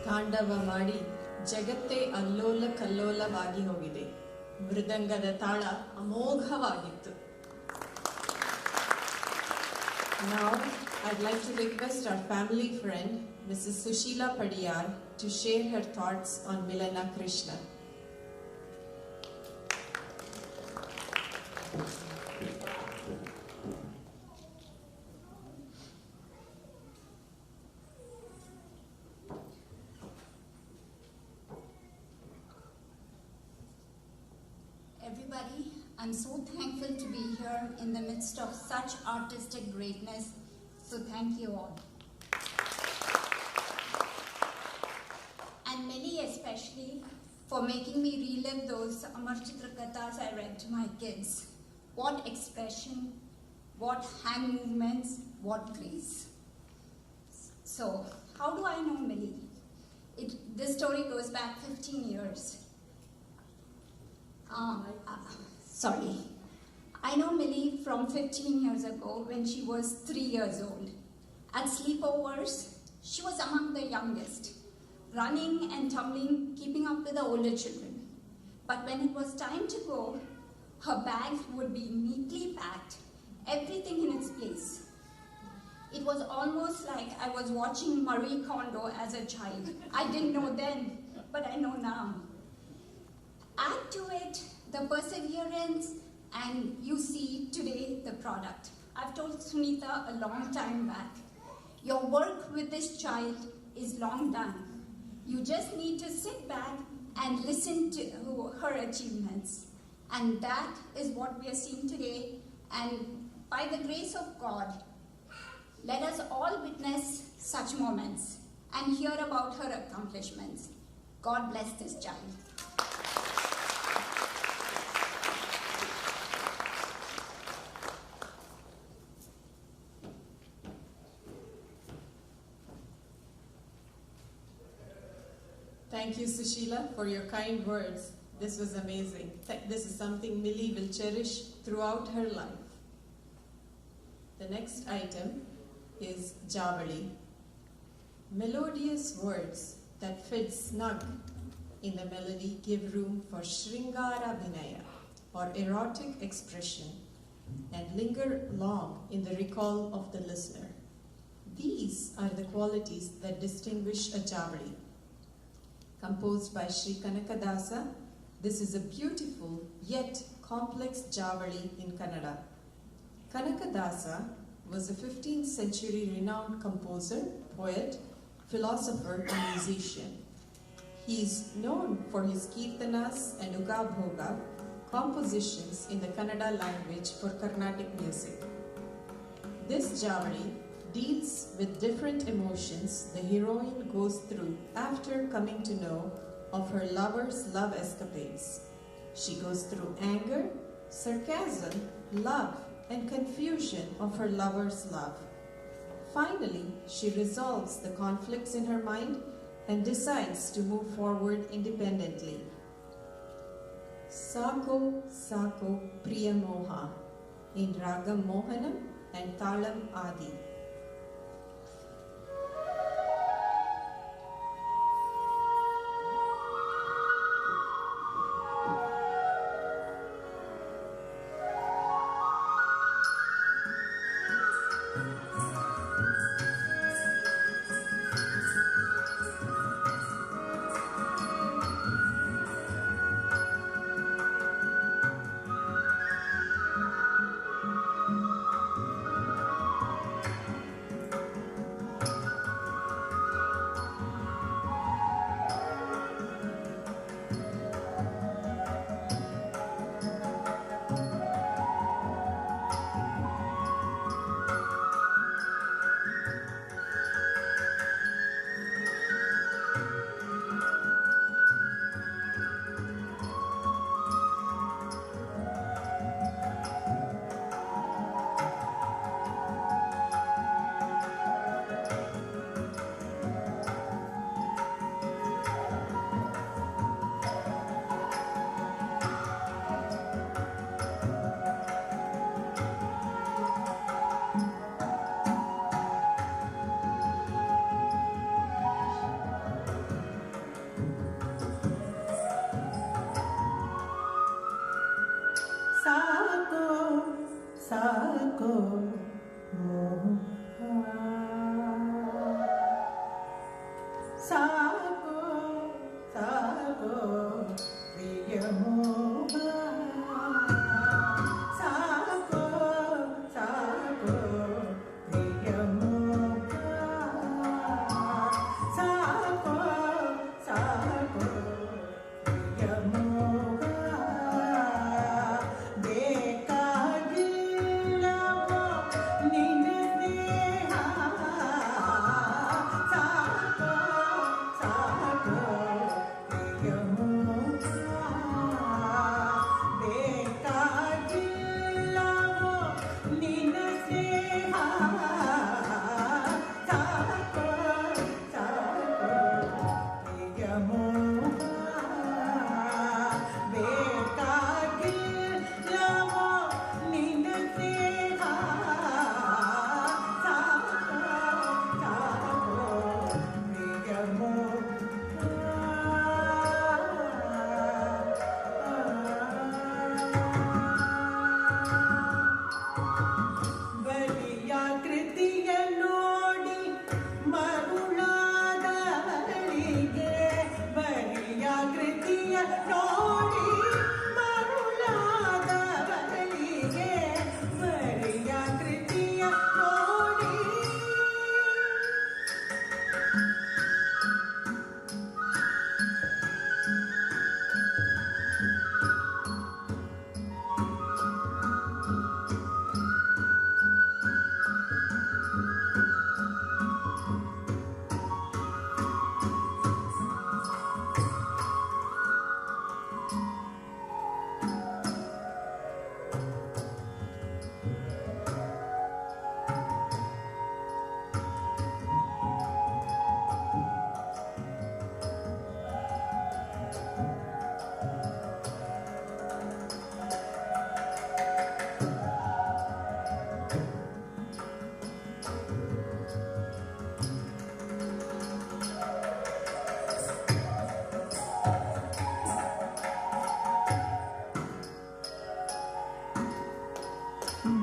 ತಾಂಡವ ಮಾಡಿ ಜಗತ್ತೇ ಅಲ್ಲೋಲ ಕಲ್ಲೋಲವಾಗಿ ಹೋಗಿದೆ. ಮೃದಂಗದ ತಾಳ ಅಮೋಘವಾಗಿತ್ತು. Now, I'd like to request our family friend, Mrs. Sushila Padiyar, to share her thoughts on Milana Krishna. Everybody, I'm so thankful to be here in the midst of such artistic greatness, so thank you all. And Millie especially for making me relive those Amar Chitra Kathas I read to my kids. What expression, what hand movements, what grace. So, how do I know Millie? This story goes back 15 years. Sorry. I know Millie from 15 years ago when she was 3 years old. At sleepovers, she was among the youngest, running and tumbling, keeping up with the older children. But when it was time to go, her bag would be neatly packed, everything in its place. It was almost like I was watching Marie Kondo as a child. I didn't know then, but I know now. Add to it the perseverance, and you see today the product. I've told Sunita a long time back, your work with this child is long done. You just need to sit back and listen to her achievements. And that is what we are seeing today. And by the grace of God, let us all witness such moments and hear about her accomplishments. God bless this child. Thank you, Sushila, for your kind words. This was amazing. This is something Millie will cherish throughout her life. The next item is Javali. Melodious words that fit snug in the melody give room for Shringara Vinaya, or erotic expression, and linger long in the recall of the listener. These are the qualities that distinguish a Javali. Composed by Sri Kanakadasa, this is a beautiful yet complex Javali in Kannada. Kanakadasa was a 15th century renowned composer, poet, philosopher, and musician. He is known for his Kirtanas and Uga Bhoga compositions in the Kannada language for Carnatic music. This Javali deals with different emotions the heroine goes through after coming to know of her lover's love escapades. She goes through anger, sarcasm, love, and confusion of her lover's love. Finally, she resolves the conflicts in her mind and decides to move forward independently. Sako Sako Priya Moha in Ragam Mohanam and Talam Adi. ಸಾಕೋ ಸಾಕೋ ಸಾಕೋ ಪ್ರಿಯ ಮೋಹ ಸಾಕೋ ಸಾಕೋ ಪ್ರಿಯ ಮೋಹ ಸಾಕೋ ಸಾಕೋ ಪ್ರಿಯ ಮೋಹ ಬೇಕಾಗಿಲ್ಲವೋ ನಿನ್ನ ಸ್ನೇಹ ಸಾಕೋ ಸಾಕೋ ಪ್ರಿಯ ಮೋಹ ಬೇಕಾಗಿಲ್ಲವೋ ನಿನ್ನ ಸ್ನೇಹ ಸಾಕೋ ಸಾಕೋ ಪ್ರಿಯ ಮೋಹ ಬೇಕಾಗಿಲ್ಲವೋ ನಿನ್ನ ಸ್ನೇಹ ಸಾಕೋ ಸಾಕೋ ಪ್ರಿಯ ಬಲಿಯ ಕೃತಿಯ ನೋಡಿ ಮರುಳಾದವಳಿಗೆ ಬಲಿಯ ಕೃತಿಯ ನೋಡಿ ಮರುಳಾದವಳಿಗೆ ಬಲಿಯ ಕೃತಿಯ ನೋಡಿ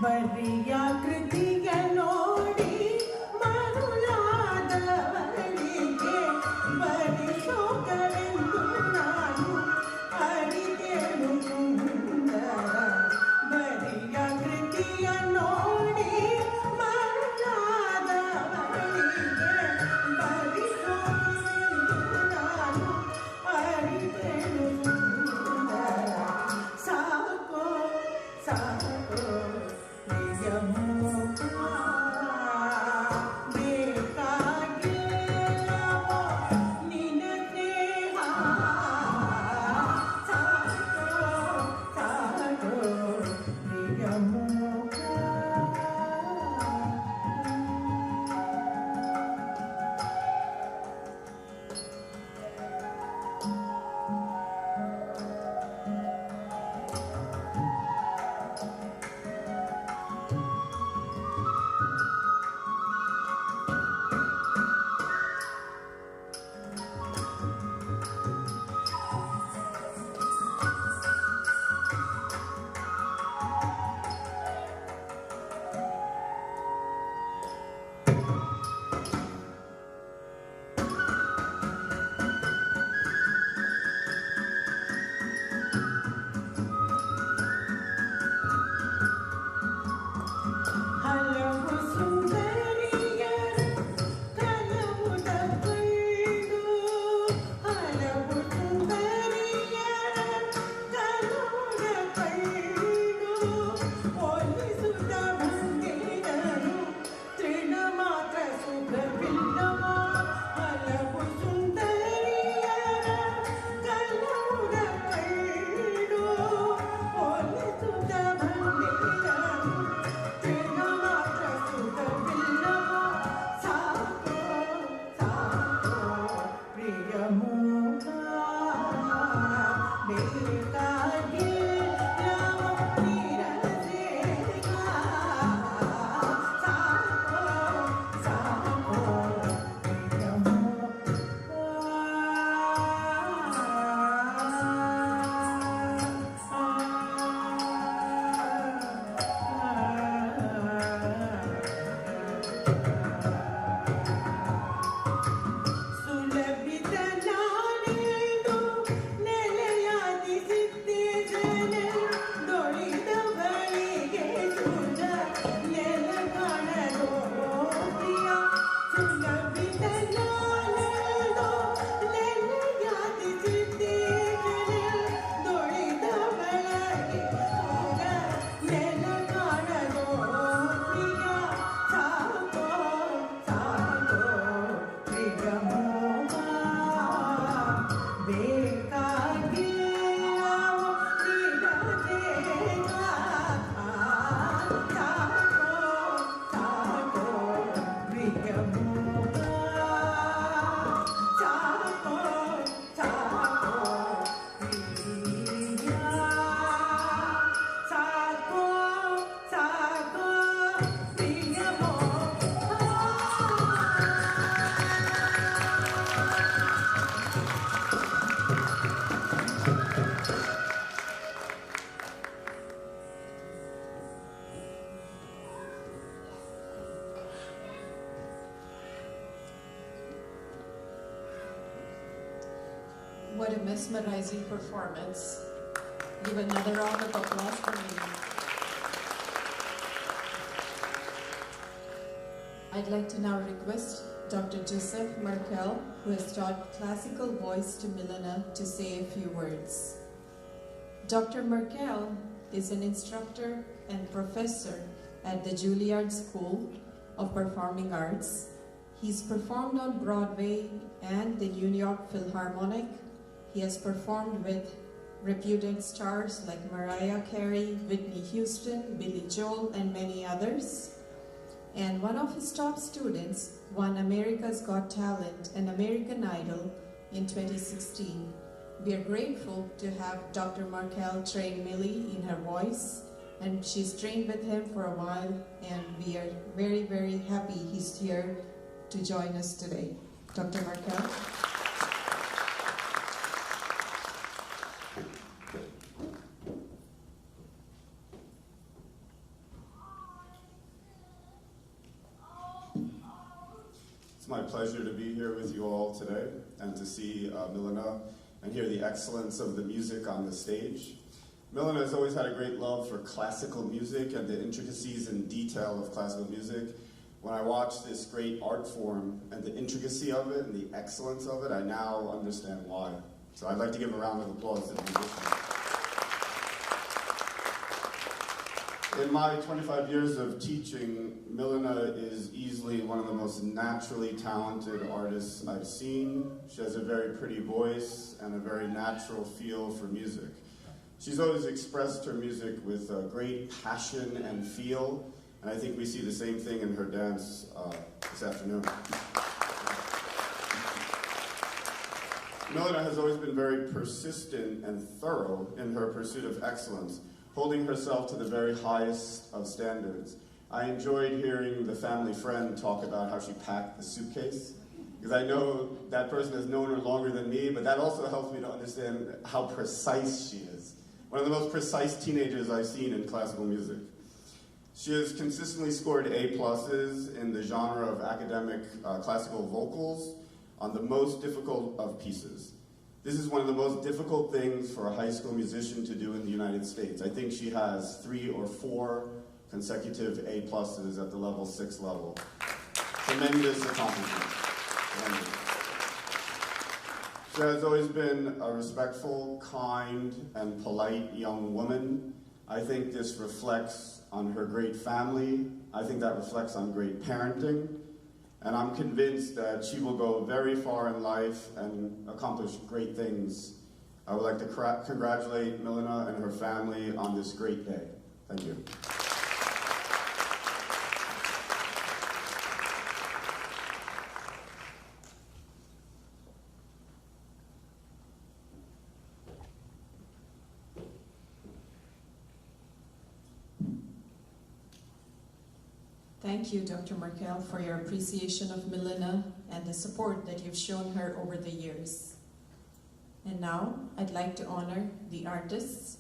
ಬಲಿಯ ಕೃತಿಯ ನೋಡಿ ಮರುಳಾದವಳಿಗೆ ಬಲಿ ಶೋಕವೆಂದು ನಾನು ಅರಿತೆನು ಸುಂದರ ಬಲಿಯ ಕೃತಿಯ ನೋಡಿ ಮರುಳಾದವಳಿಗೆ ಬಲಿ ಶೋಕವೆಂದು ನಾನು ಅರಿತೆನು ಸುಂದರ ಸಾಕೋ ಸಾಕೋ ಪ್ರಿಯ ಮೋಹ What a mesmerizing performance. Give another round of applause for Millie. I'd like to now request Dr. Joseph Merkel, who has taught classical voice to Milana, to say a few words. Dr. Merkel is an instructor and professor at the Juilliard School of Performing Arts. He's performed on Broadway and the New York Philharmonic. He has performed with reputed stars like Mariah Carey, Whitney Houston, Billy Joel, and many others. And one of his top students won America's Got Talent and American Idol in 2016. We are grateful to have Dr. Markel train Millie in her voice, and she's trained with him for a while, and we are very, very happy he's here to join us today. Dr. Markel. It's my pleasure to be here with you all today and to see Milana and hear the excellence of the music on the stage. Milana has always had a great love for classical music and the intricacies and detail of classical music. When I watch this great art form and the intricacy of it and the excellence of it, I now understand why. So I'd like to give a round of applause to the musicians. In my 25 years of teaching, Milana is easily one of the most naturally talented artists I've seen. She has a very pretty voice and a very natural feel for music. She's always expressed her music with great passion and feel, and I think we see the same thing in her dance this afternoon. Milana has always been very persistent and thorough in her pursuit of excellence, holding herself to the very highest of standards. I enjoyed hearing the family friend talk about how she packed the suitcase, because I know that person has known her longer than me, but that also helps me to understand how precise she is. One of the most precise teenagers I've seen in classical music. She has consistently scored A+s in the genre of academic classical vocals on the most difficult of pieces. This is one of the most difficult things for a high school musician to do in the United States. I think she has 3 or 4 consecutive A+s at the level 6 level. Tremendous accomplishment. Tremendous. She has always been a respectful, kind, and polite young woman. I think this reflects on her great family. I think that reflects on great parenting. And I'm convinced that she will go very far in life and accomplish great things. I would like to congratulate Milana and her family on this great day. Thank you. Thank you, Dr. Markel, for your appreciation of Milana and the support that you've shown her over the years. And now, I'd like to honor the artists.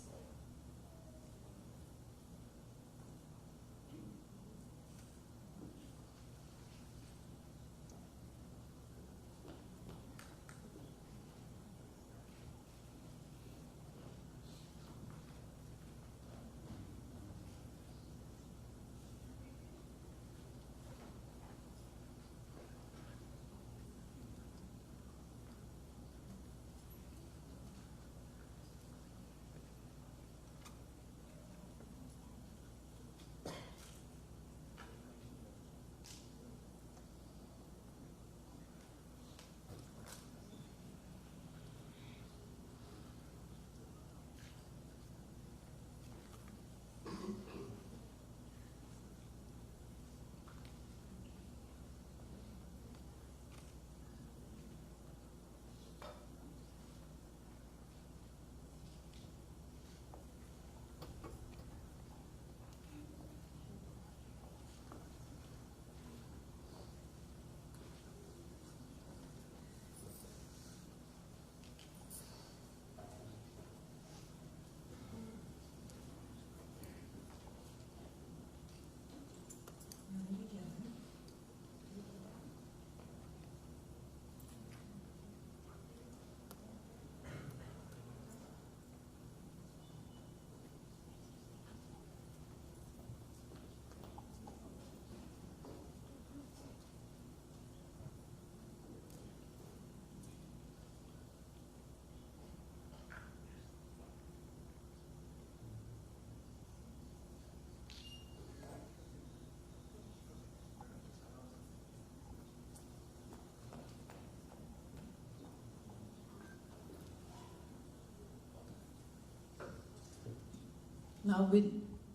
Now,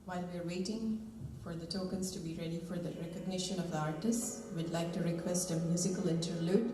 while we're waiting for the tokens to be ready for the recognition of the artists, we'd like to request a musical interlude.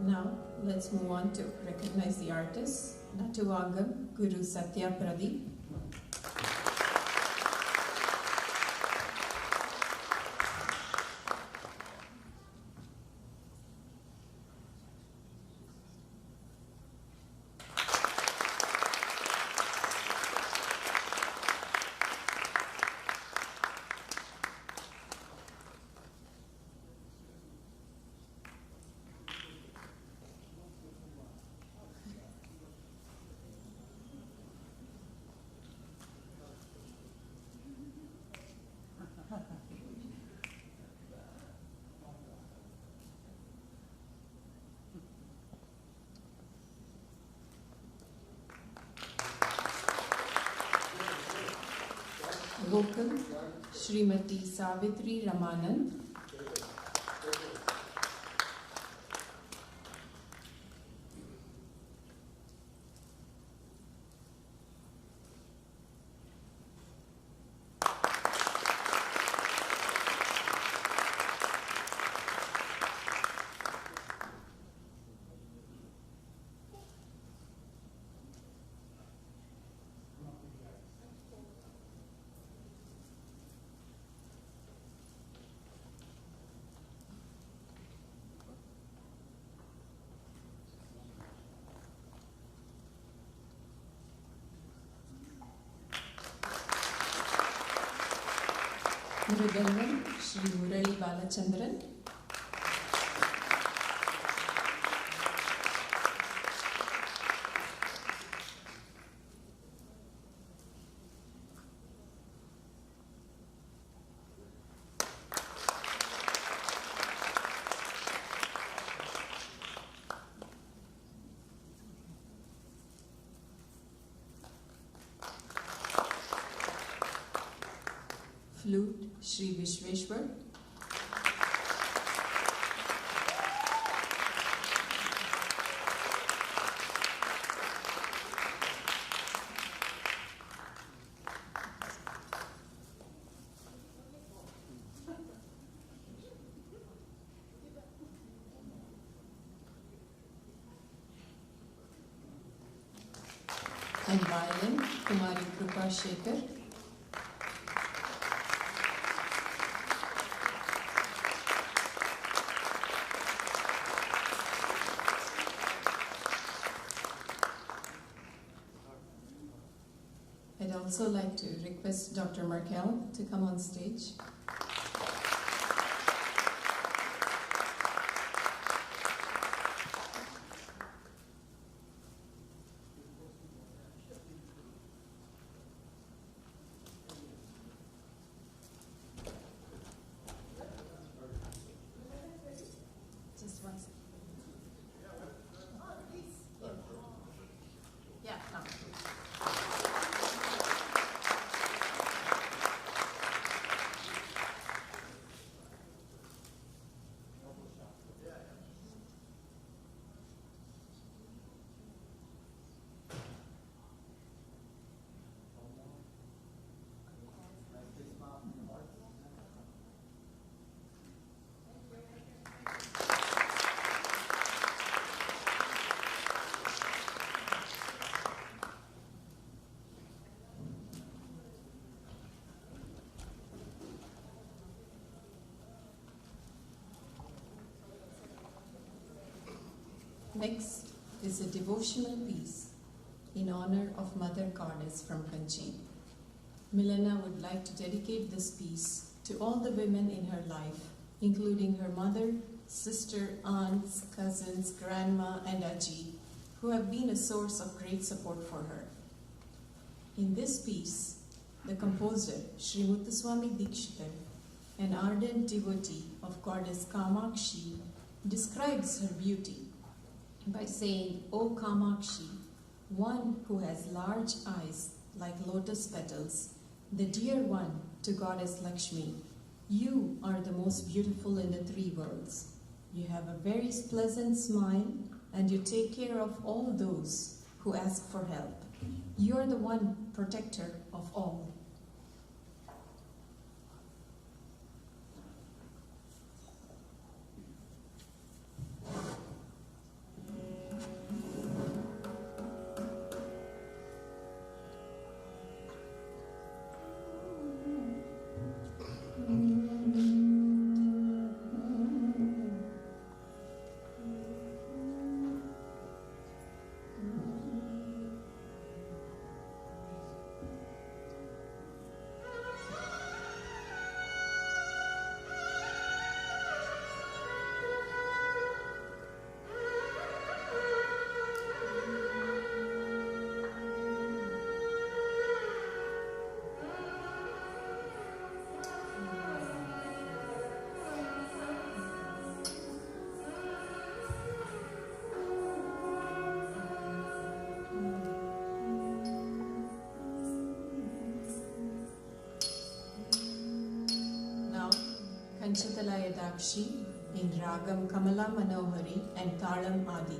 Now, let's move on to recognize the artists. Natuvangam, Guru Satya Pradeep. Vocal, Srimati Savitri Ramanand. Mridangam, Shri Murali Balachandran. Flute, Shri Vishweshwar. And violin, Kumari Krupa Shekhar. I'd also like to request Dr. Markel to come on stage. Just one second. Yeah, come. Next is a devotional piece in honor of Mother Goddess from Kanchi. Milana would like to dedicate this piece to all the women in her life, including her mother, sister, aunts, cousins, grandma, and Aji, who have been a source of great support for her. In this piece, the composer, Sri Muthuswami Dikshithar, an ardent devotee of Goddess Kamakshi, describes her beauty by saying, "O Kamakshi, one who has large eyes like lotus petals, the dear one to Goddess Lakshmi, you are the most beautiful in the three worlds. You have a very pleasant smile and you take care of all those who ask for help. You are the one protector of all." Katakshi in Ragam Kamala Manohari and Talam Adi.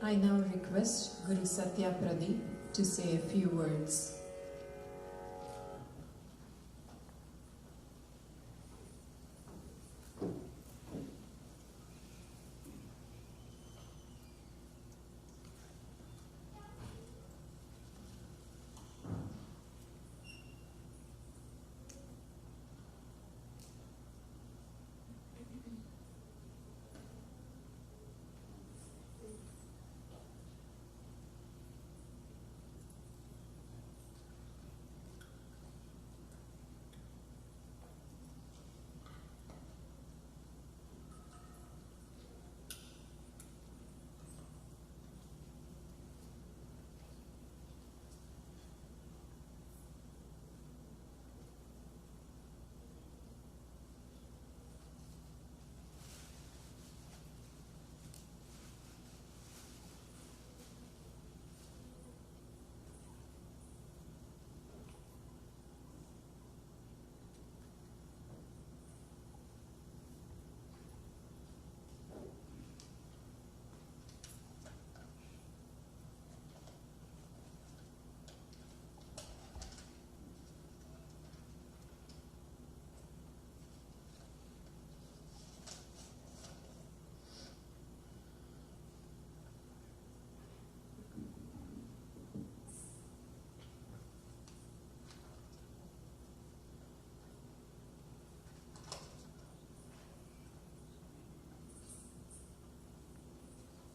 I now request Guru Satya Pradeep to say a few words.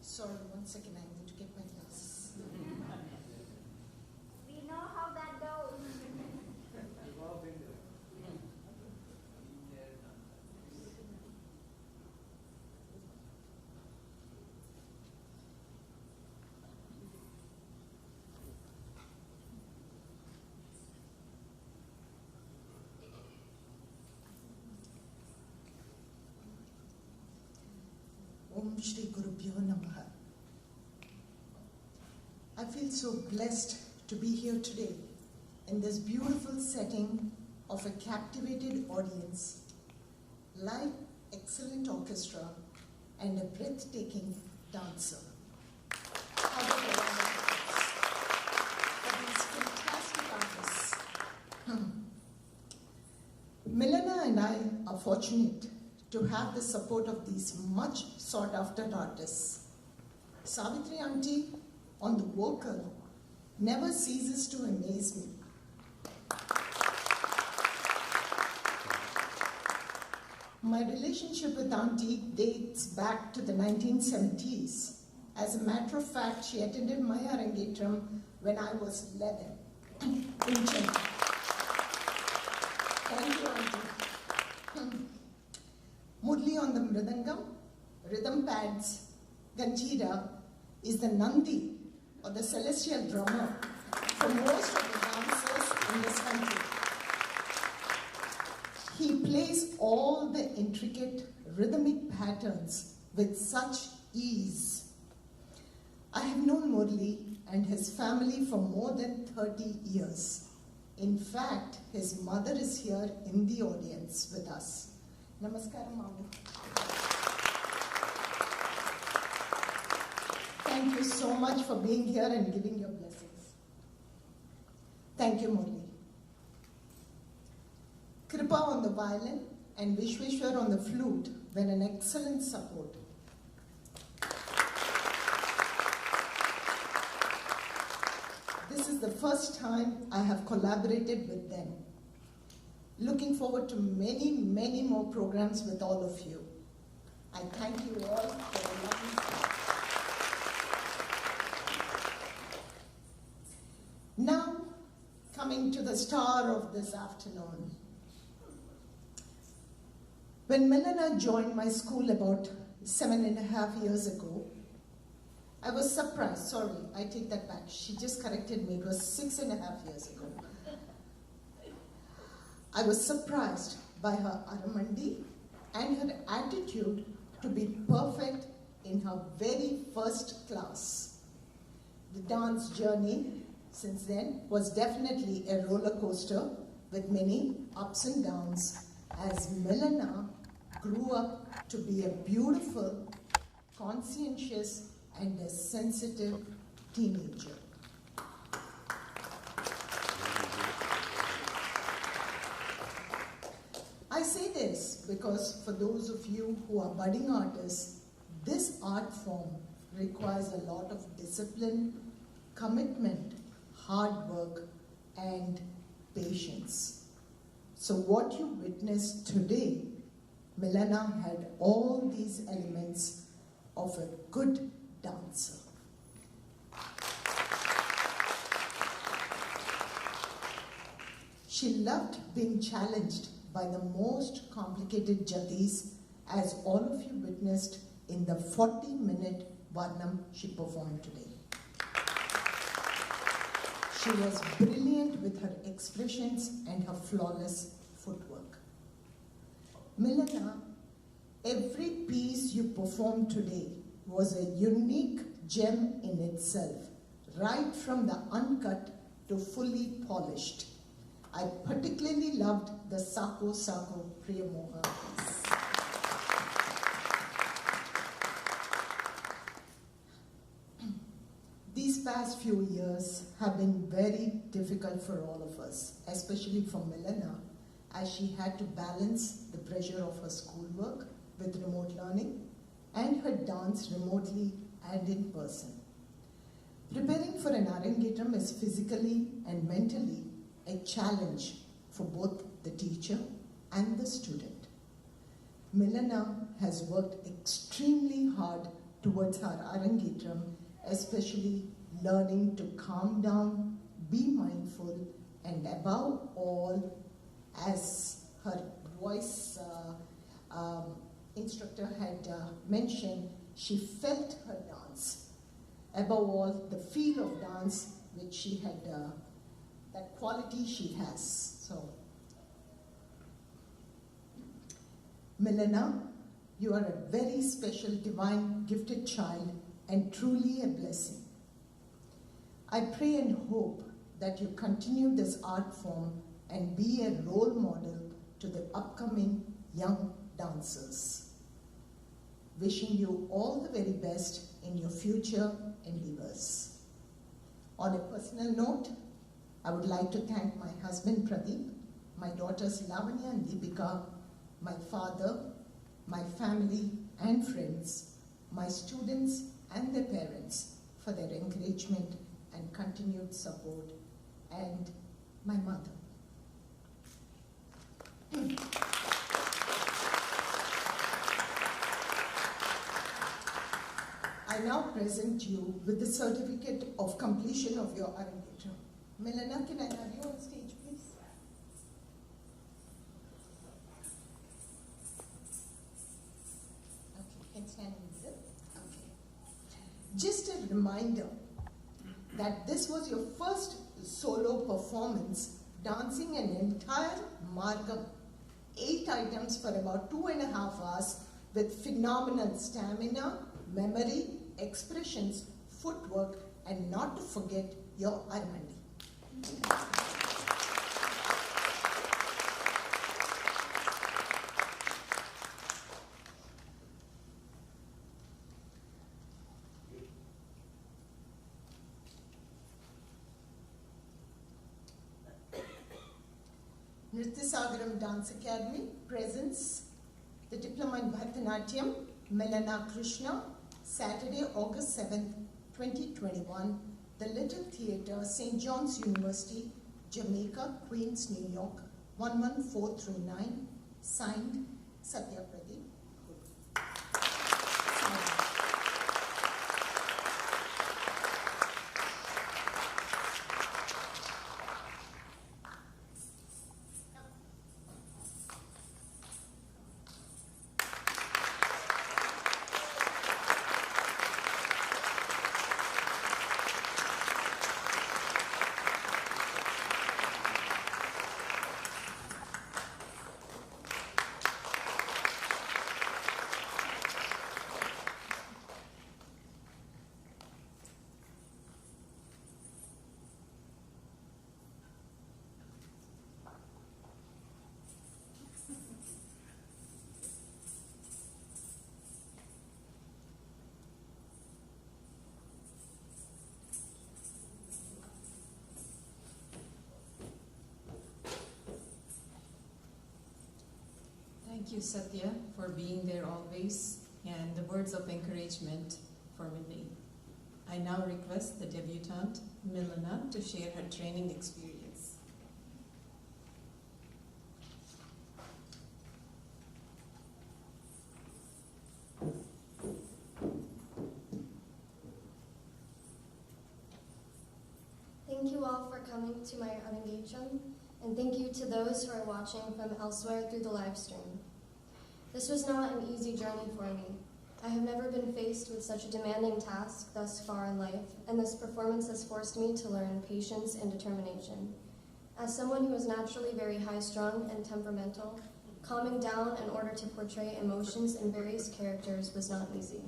Sorry, 1 second, I need to get my glasses. We know how that goes. Om Shri Gurubhyo Namaha. I feel so blessed to be here today in this beautiful setting of a captivated audience, live excellent orchestra, and a breathtaking dancer. For these fantastic artists. Milana and I are fortunate to have the support of these much sought after artists. Savitri Auntie on the vocal never ceases to amaze me. My relationship with Auntie dates back to the 1970s. As a matter of fact, she attended my Arangetram when I was 11 in Chennai. Thank you, Auntie. Murli on the mridangam, rhythm pads, Ganjira is the Nandi or the celestial drummer for most of the dancers in this country. He plays all the intricate rhythmic patterns with such ease. I have known Murli and his family for more than 30 years. In fact, his mother is here in the audience with us. Namaskaram, Mama. Thank you so much for being here and giving your blessings. Thank you, Murli. Kripa on the violin and Vishweshwar on the flute were an excellent support. This is the first time I have collaborated with them. Looking forward to many, many more programs with all of you. I thank you all for your lovely support. Now, coming to the star of this afternoon. When Milana joined my school about 7.5 years ago, I was surprised. Sorry, I take that back. She just corrected me. It was 6.5 years ago. I was surprised by her aramandi and her attitude to be perfect in her very first class. The dance journey since then was definitely a roller coaster with many ups and downs as Milana grew up to be a beautiful, conscientious, and a sensitive teenager. I say this because for those of you who are budding artists, this art form requires a lot of discipline, commitment, hard work, and patience. So what you witnessed today, Milana had all these elements of a good dancer. She loved being challenged by the most complicated jatis, as all of you witnessed in the 40-minute Varnam she performed today. She was brilliant with her expressions and her flawless footwork. Milana, every piece you performed today was a unique gem in itself, right from the uncut to fully polished. I particularly loved the Sako Sako Priyamoha piece. These past few years have been very difficult for all of us, especially for Milana, as she had to balance the pressure of her schoolwork with remote learning and her dance remotely and in person. Preparing for an Arangetram is physically and mentally a challenge for both the teacher and the student. Milana has worked extremely hard towards her Arangetram, especially learning to calm down, be mindful, and above all, as her voice instructor had mentioned, she felt her dance. Above all, the feel of dance, which she had, that quality she has. So, Milana, you are a very special, divine, gifted child and truly a blessing. I pray and hope that you continue this art form and be a role model to the upcoming young dancers. Wishing you all the very best in your future endeavors. On a personal note, I would like to thank my husband Pradeep, my daughters Lavanya and Deepika, my father, my family and friends, my students and their parents for their encouragement and continued support, and my mother. I now present you with the certificate of completion of your Arangetram. Milana, can I have you on stage, please? Okay, you can stand in the middle. Okay. Just a reminder that this was your first solo performance, dancing an entire Margam, 8 items for about 2.5 hours with phenomenal stamina, memory, expressions, footwork, and not to forget your Armandi. Nrityasagaram Dance Academy presents the Diploma in Bharatanatyam, Milana Krishna, Saturday, August 7th, 2021, the Little Theatre, St. John's University, Jamaica, Queens, New York, 11439, signed Satya Pradeep. Thank you, Satya, for being there always, and the words of encouragement for Millie. I now request the debutante, Milana, to share her training experience. Thank you all for coming to my Rangapravesha, and thank you to those who are watching from elsewhere through the live stream. This was not an easy journey for me. I have never been faced with such a demanding task thus far in life, and this performance has forced me to learn patience and determination. As someone who is naturally very high-strung and temperamental, calming down in order to portray emotions in various characters was not easy.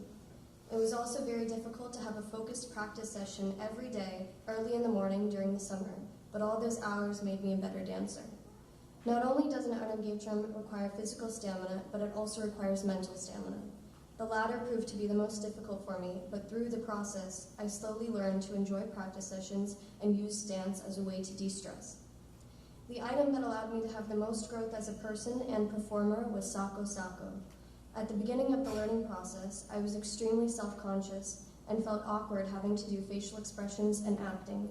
It was also very difficult to have a focused practice session every day, early in the morning during the summer, but all those hours made me a better dancer. Not only does an Rangapravesha require physical stamina, but it also requires mental stamina. The latter proved to be the most difficult for me, but through the process, I slowly learned to enjoy practice sessions and use dance as a way to de-stress. The item that allowed me to have the most growth as a person and performer was Sako Sako. At the beginning of the learning process, I was extremely self-conscious and felt awkward having to do facial expressions and acting.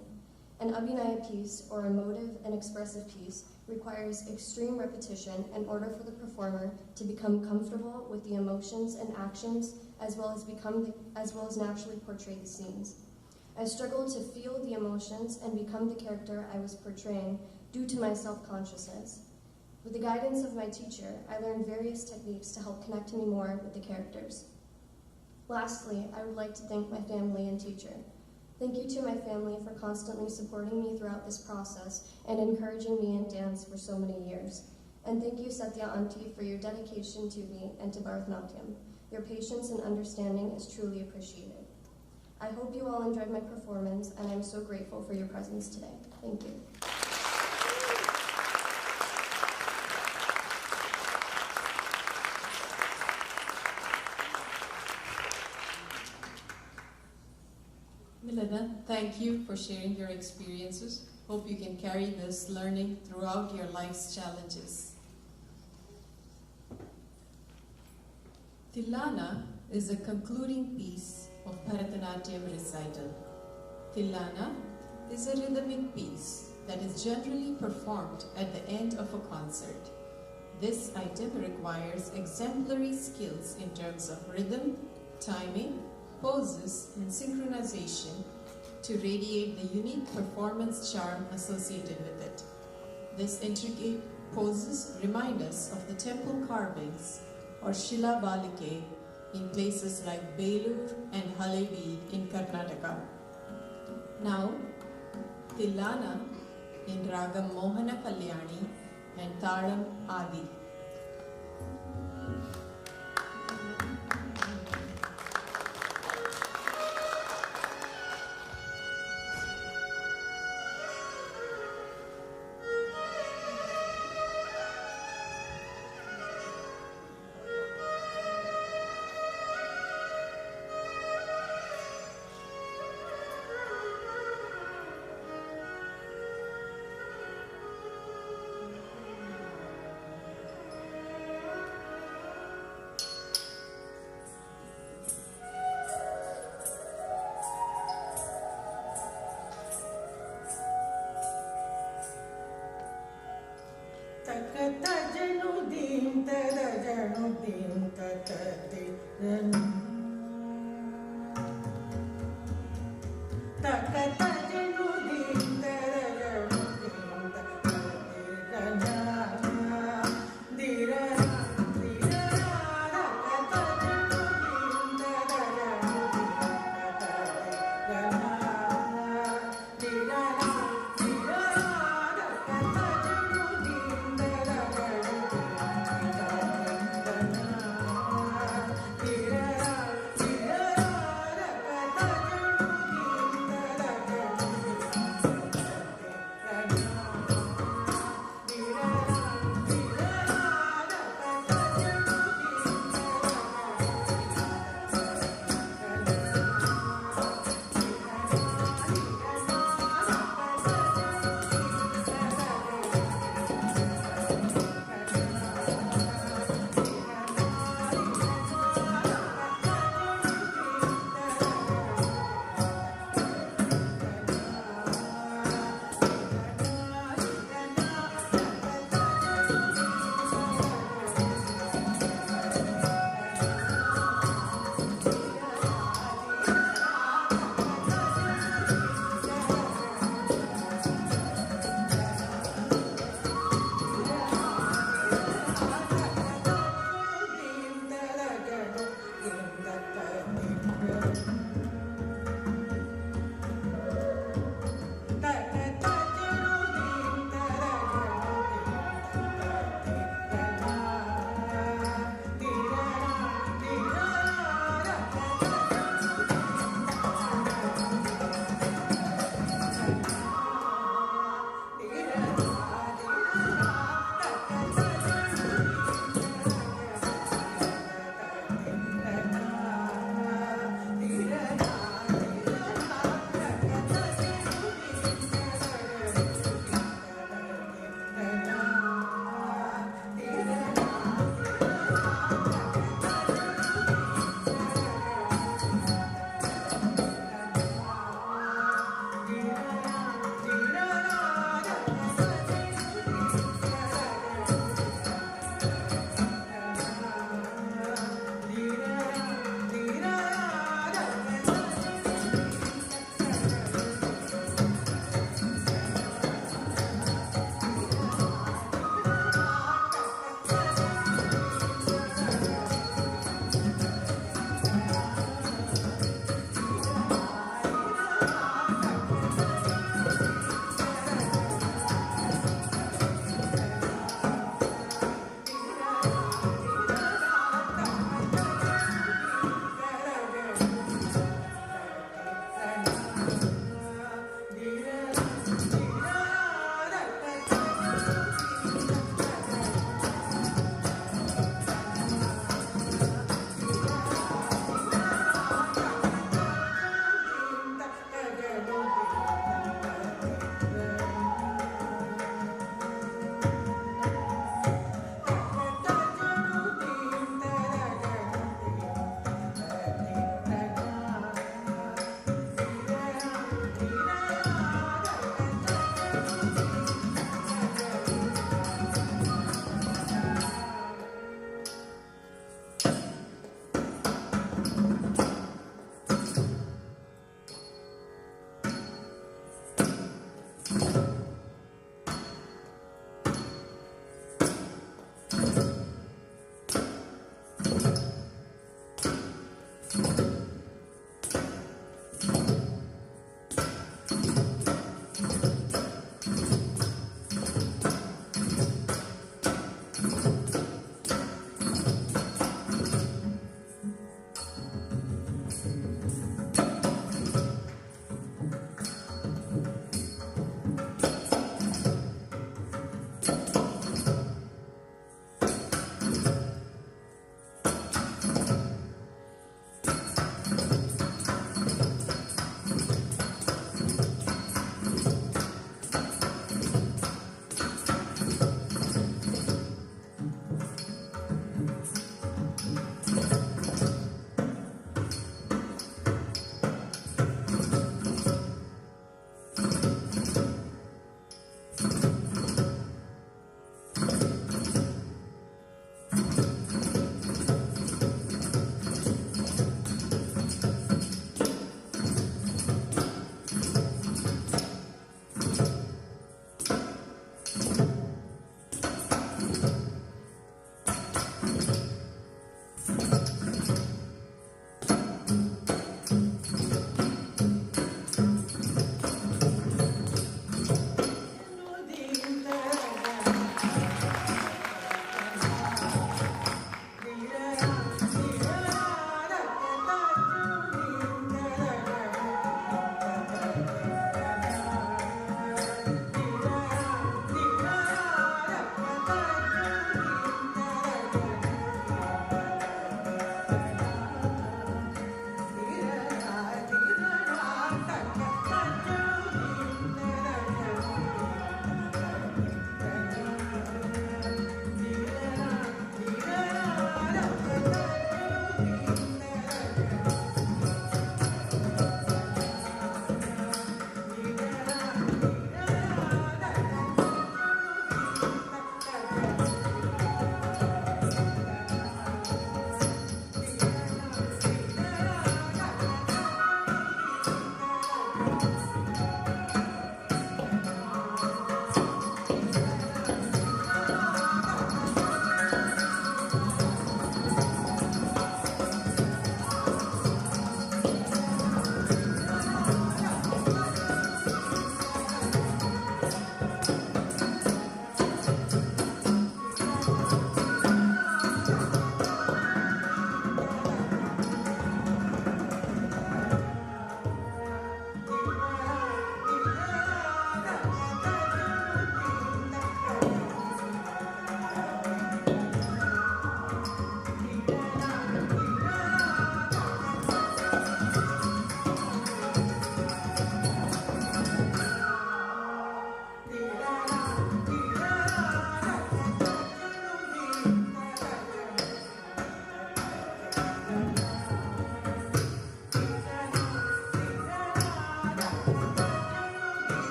An abhinaya piece, or emotive and expressive piece, requires extreme repetition in order for the performer to become comfortable with the emotions and actions, as well as naturally portray the scenes. I struggled to feel the emotions and become the character I was portraying due to my self-consciousness. With the guidance of my teacher, I learned various techniques to help connect me more with the characters. Lastly, I would like to thank my family and teacher. Thank you to my family for constantly supporting me throughout this process and encouraging me in dance for so many years. And thank you, Satya Auntie, for your dedication to me and to Bharathanatya. Your patience and understanding is truly appreciated. I hope you all enjoyed my performance, and I'm so grateful for your presence today. Thank you. Milana, thank you for sharing your experiences. Hope you can carry this learning throughout your life's challenges. Tilana is a concluding piece of Bharathanatya recital. Tilana is a rhythmic piece that is generally performed at the end of a concert. This item requires exemplary skills in terms of rhythm, timing, poses, and synchronization to radiate the unique performance charm associated with it. These intricate poses remind us of the temple carvings or Shila Balike in places like Belur and Halebeed in Karnataka. Now, Tilana in Ragam Mohana Kalyani and Talam Adi.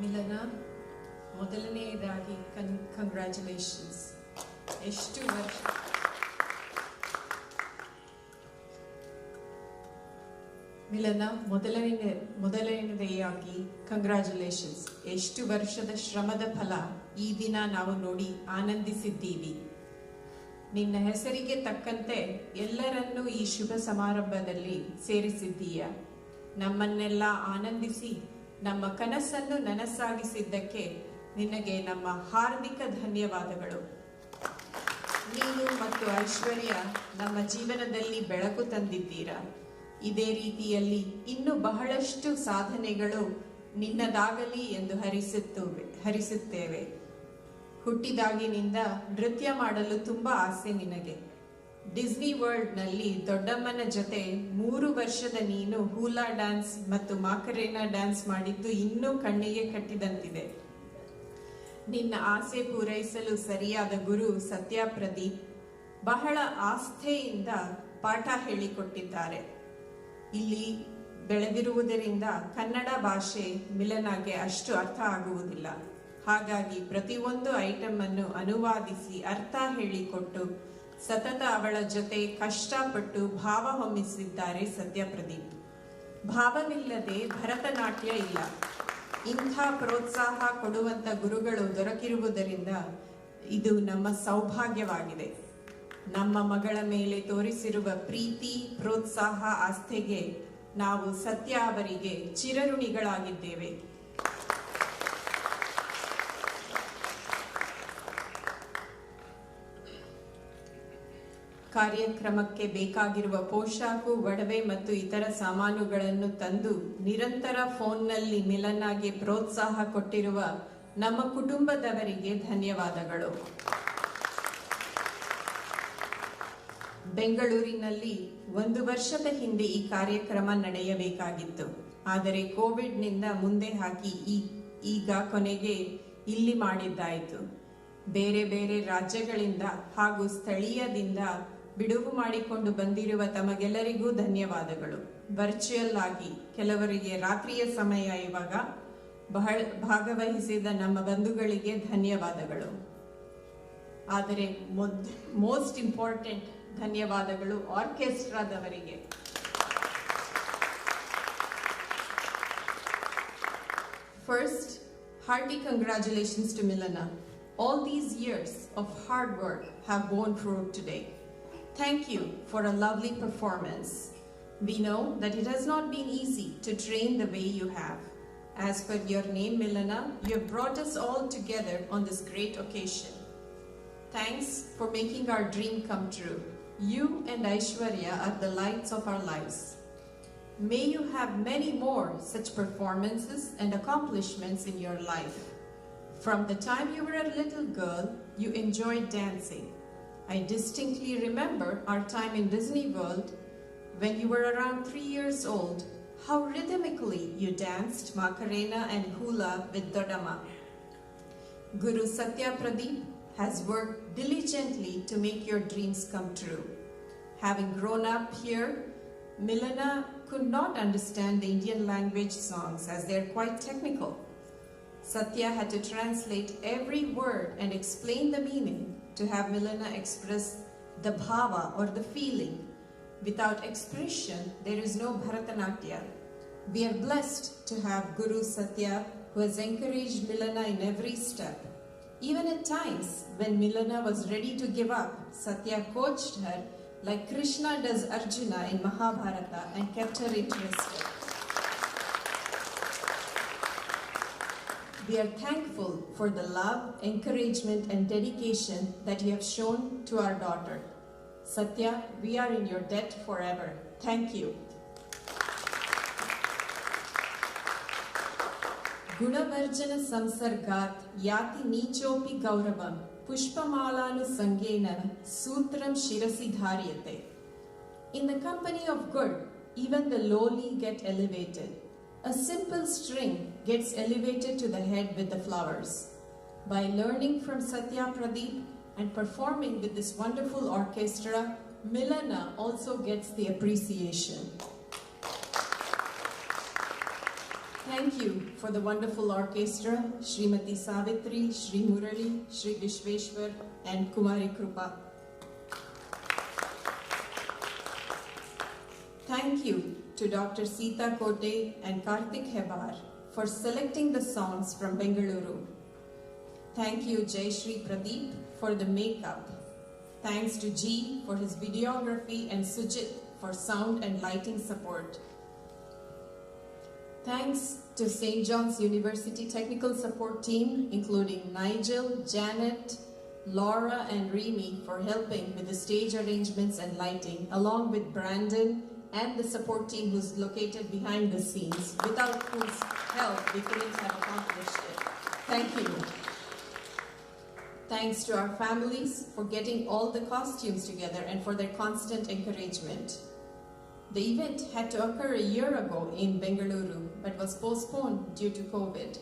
ಮಿಲನ, ಮೊದಲನೆಯದಾಗಿ congratulations. ಎಷ್ಟು ವರ್ಷ ಮಿಲನ, ಮೊದಲನೆಯದಾಗಿ congratulations. ಎಷ್ಟು ವರ್ಷದ ಶ್ರಮದ ಫಲ ಈ ದಿನ ನಾವು ನೋಡಿ ಆನಂದಿಸಿದ್ದೀವಿ. ನಿನ್ನ ಹೆಸರಿಗೆ ತಕ್ಕಂತೆ ಎಲ್ಲರನ್ನೂ ಈ ಶುಭ ಸಮಾರಂಭದಲ್ಲಿ ಸೇರಿಸಿದ್ದೀಯ. ನಮ್ಮನ್ನೆಲ್ಲ ಆನಂದಿಸಿ ನಮ್ಮ ಕನಸನ್ನು ನನಸಾಗಿಸಿದ್ದಕ್ಕೆ ನಿನಗೆ ನಮ್ಮ ಹಾರ್ದಿಕ ಧನ್ಯವಾದಗಳು. ನೀನು ಮತ್ತು ಐಶ್ವರ್ಯ ನಮ್ಮ ಜೀವನದಲ್ಲಿ ಬೆಳಕು ತಂದಿದ್ದೀರಾ. ಇದೇ ರೀತಿಯಲ್ಲಿ ಇನ್ನೂ ಬಹಳಷ್ಟು ಸಾಧನೆಗಳು ನಿನ್ನದಾಗಲಿ ಎಂದು ಹರಿಸುತ್ತೇವೆ. ಹುಟ್ಟಿದಾಗಿನಿಂದ ನೃತ್ಯ ಮಾಡಲು ತುಂಬಾ ಆಸೆ ನಿನಗೆ. ಡಿಸ್ನಿ ವರ್ಲ್ಡ್ನಲ್ಲಿ ದೊಡ್ಡಮ್ಮನ ಜೊತೆ 3 ವರ್ಷದ ನೀನು ಹೂಲಾ ಡ್ಯಾನ್ಸ್ ಮತ್ತು ಮಾಕರೇನಾ ಡ್ಯಾನ್ಸ್ ಮಾಡಿದ್ದು ಇನ್ನೂ ಕಣ್ಣಿಗೆ ಕಟ್ಟಿದಂತಿದೆ. ನಿನ್ನ ಆಸೆ ಪೂರೈಸಲು ಸರಿಯಾದ ಗುರು ಸತ್ಯ ಪ್ರದೀಪ್ ಬಹಳ ಆಸ್ಥೆಯಿಂದ ಪಾಠ ಹೇಳಿಕೊಟ್ಟಿದ್ದಾರೆ. ಇಲ್ಲಿ ಬೆಳೆದಿರುವುದರಿಂದ ಕನ್ನಡ ಭಾಷೆ ಮಿಲನಾಗೆ ಅಷ್ಟು ಅರ್ಥ ಆಗುವುದಿಲ್ಲ. ಹಾಗಾಗಿ ಪ್ರತಿಯೊಂದು ಐಟಮ್ ಅನ್ನು ಅನುವಾದಿಸಿ ಅರ್ಥ ಹೇಳಿಕೊಟ್ಟು ಸತತ ಅವಳ ಜೊತೆ ಕಷ್ಟಪಟ್ಟು ಭಾವ ಹೊಮ್ಮಿಸಿದ್ದಾರೆ ಸತ್ಯ ಪ್ರದೀಪ್. ಭಾವವಿಲ್ಲದೆ ಭರತನಾಟ್ಯ ಇಲ್ಲ. ಇಂಥ ಪ್ರೋತ್ಸಾಹ ಕೊಡುವಂತ ಗುರುಗಳು ದೊರಕಿರುವುದರಿಂದ ಇದು ನಮ್ಮ ಸೌಭಾಗ್ಯವಾಗಿದೆ. ನಮ್ಮ ಮಗಳ ಮೇಲೆ ತೋರಿಸಿರುವ ಪ್ರೀತಿ, ಪ್ರೋತ್ಸಾಹ, ಆಸ್ಥೆಗೆ ನಾವು ಸತ್ಯ ಅವರಿಗೆ ಚಿರಋಣಿಗಳಾಗಿದ್ದೇವೆ. ಕಾರ್ಯಕ್ರಮಕ್ಕೆ ಬೇಕಾಗಿರುವ ಪೋಷಾಕು, ಒಡವೆ ಮತ್ತು ಇತರ ಸಾಮಾನುಗಳನ್ನು ತಂದು ನಿರಂತರ ಫೋನ್ನಲ್ಲಿ ಮಿಲನಾಗೆ ಪ್ರೋತ್ಸಾಹ ಕೊಟ್ಟಿರುವ ನಮ್ಮ ಕುಟುಂಬದವರಿಗೆ ಧನ್ಯವಾದಗಳು. ಬೆಂಗಳೂರಿನಲ್ಲಿ 1 ವರ್ಷದ ಹಿಂದೆ ಈ ಕಾರ್ಯಕ್ರಮ ನಡೆಯಬೇಕಾಗಿತ್ತು. ಆದರೆ ಕೋವಿಡ್ನಿಂದ ಮುಂದೆ ಹಾಕಿ ಈಗ ಕೊನೆಗೆ ಇಲ್ಲಿ ಮಾಡಿದ್ದಾಯಿತು. ಬೇರೆ ಬೇರೆ ರಾಜ್ಯಗಳಿಂದ ಹಾಗೂ ಸ್ಥಳೀಯದಿಂದ ಬಿಡುವು ಮಾಡಿಕೊಂಡು ಬಂದಿರುವ ತಮಗೆಲ್ಲರಿಗೂ ಧನ್ಯವಾದಗಳು. ವರ್ಚುವಲ್ ಆಗಿ ಕೆಲವರಿಗೆ ರಾತ್ರಿಯ ಸಮಯ ಇವಾಗ ಭಾಗವಹಿಸಿದ ನಮ್ಮ ಬಂಧುಗಳಿಗೆ ಧನ್ಯವಾದಗಳು. ಆದರೆ ಮೋಸ್ಟ್ ಇಂಪಾರ್ಟೆಂಟ್ ಧನ್ಯವಾದಗಳು ಆರ್ಕೆಸ್ಟ್ರಾದವರಿಗೆ. First, hearty congratulations to Milana. All these years of hard work have borne fruit today. Thank you for a lovely performance. We know that it has not been easy to train the way you have. As per your name, Milana, you have brought us all together on this great occasion. Thanks for making our dream come true. You and Aishwarya are the lights of our lives. May you have many more such performances and accomplishments in your life. From the time you were a little girl, you enjoyed dancing. I distinctly remember our time in Disney World when you were around 3 years old, how rhythmically you danced Macarena and hula with Dodama. Guru Satya Pradeep has worked diligently to make your dreams come true. Having grown up here, Milana could not understand the Indian language songs as they are quite technical. Satya had to translate every word and explain the meaning to have Milana express the bhava or the feeling. Without expression, there is no Bharathanatya. We are blessed to have Guru Satya, who has encouraged Milana in every step. Even at times when Milana was ready to give up, Satya coached her like Krishna does Arjuna in Mahabharata and kept her interested. We are thankful for the love, encouragement and dedication that you have shown to our daughter. Satya, we are in your debt forever. Thank you. Gunavarjana samsargat yati nichopi gauravam pushpamalanu sangena sutram shirasi dharyate. In the company of good, even the lowly get elevated. A simple string gets elevated to the head with the flowers. By learning from Satya Pradeep and performing with this wonderful orchestra, Milana also gets the appreciation. Thank Thank you for the wonderful orchestra, Srimati Savitri, Sri Murali, Sri Vishweshwar, and Kumari Krupa. Thank you to Dr. Sita Kote and Karthik Hebar for selecting the songs from Bengaluru. Thank you, Jayashree Pradeep, for the makeup. Thanks to G for his videography and Sujit for sound and lighting support. Thanks to St. John's University Technical Support Team, including Nigel, Janet, Laura, and Remy for helping with the stage arrangements and lighting, along with Brandon and the support team who's located behind the scenes, without whose help we couldn't have accomplished it. Thank you. Thanks to our families for getting all the costumes together and for their constant encouragement. The event had to occur a year ago in Bengaluru, but was postponed due to COVID.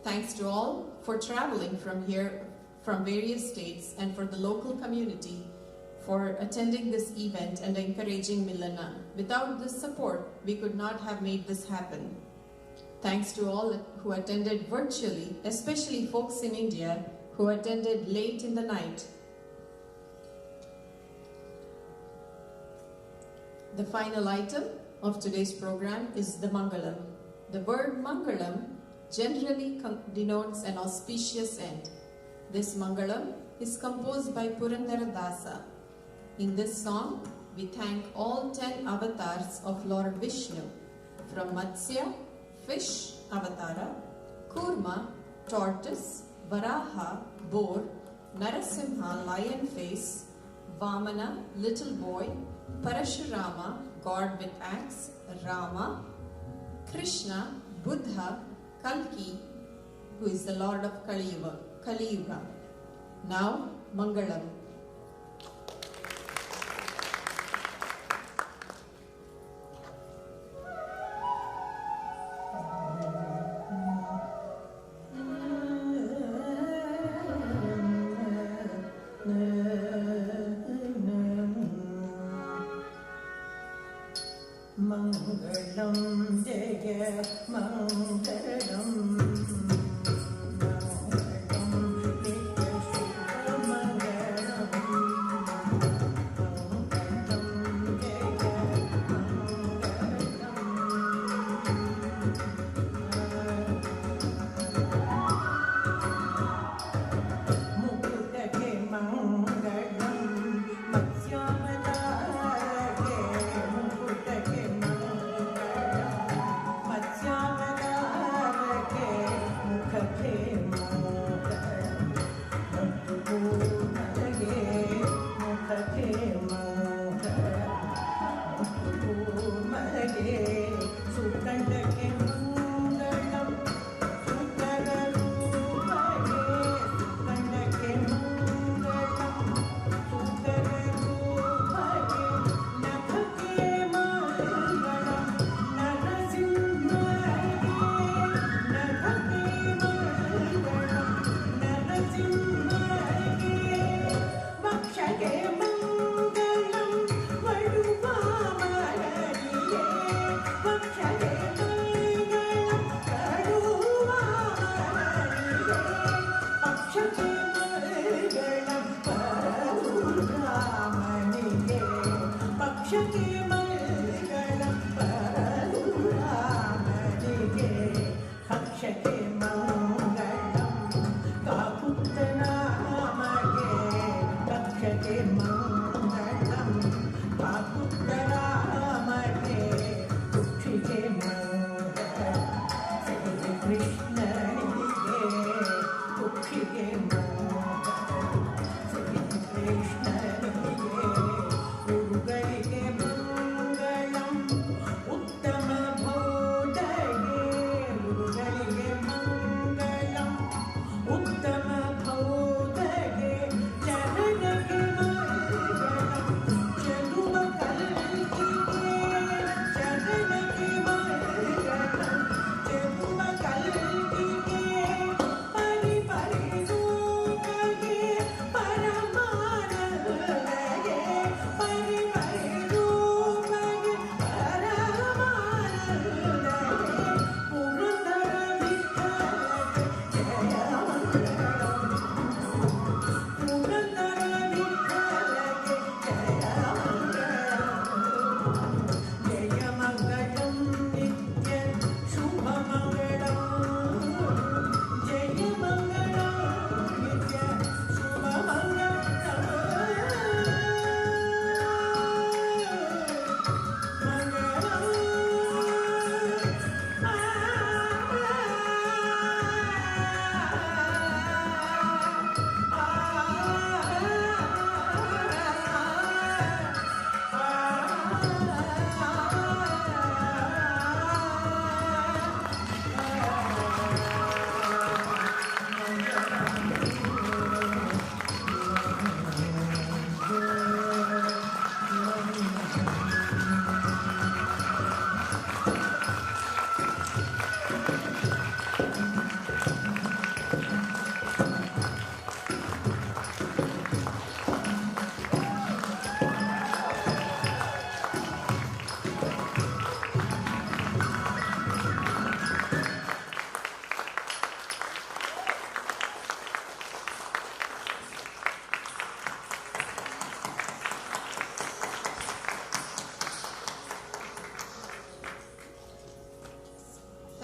Thanks to all for traveling from here, from various states, and for the local community for attending this event and encouraging Milana. Without this support, we could not have made this happen. Thanks to all who attended virtually, especially folks in India who attended late in the night. The final item of today's program is the Mangalam. The word Mangalam generally denotes an auspicious end. This Mangalam is composed by Purandara Dasa. In this song, we thank all 10 avatars of Lord Vishnu, from Matsya, fish avatara, Kurma, tortoise, Varaha, boar, Narasimha, lion face, Vamana, little boy, Parashurama, god with axe, Rama, Krishna, Buddha, Kalki, who is the Lord of Kali Yuga. Now, Mangalam. Mangalam Jaya Mangalam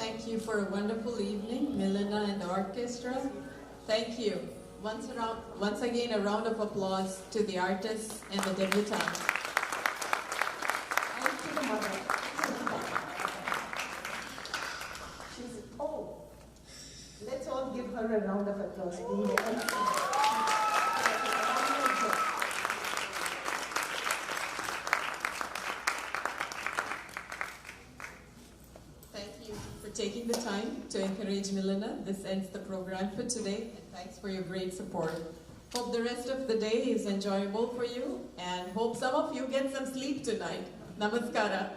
Thank you for a wonderful evening, Milana and the orchestra. Thank you. Once again, a round of applause to the artists and the debutantes. And to the mother. Let's all give her a round of applause, please. Thank you for taking the time to encourage Milana. This ends the program for today, and thanks for your great support. Hope the rest of the day is enjoyable for you, and hope some of you get some sleep tonight. Namaskara.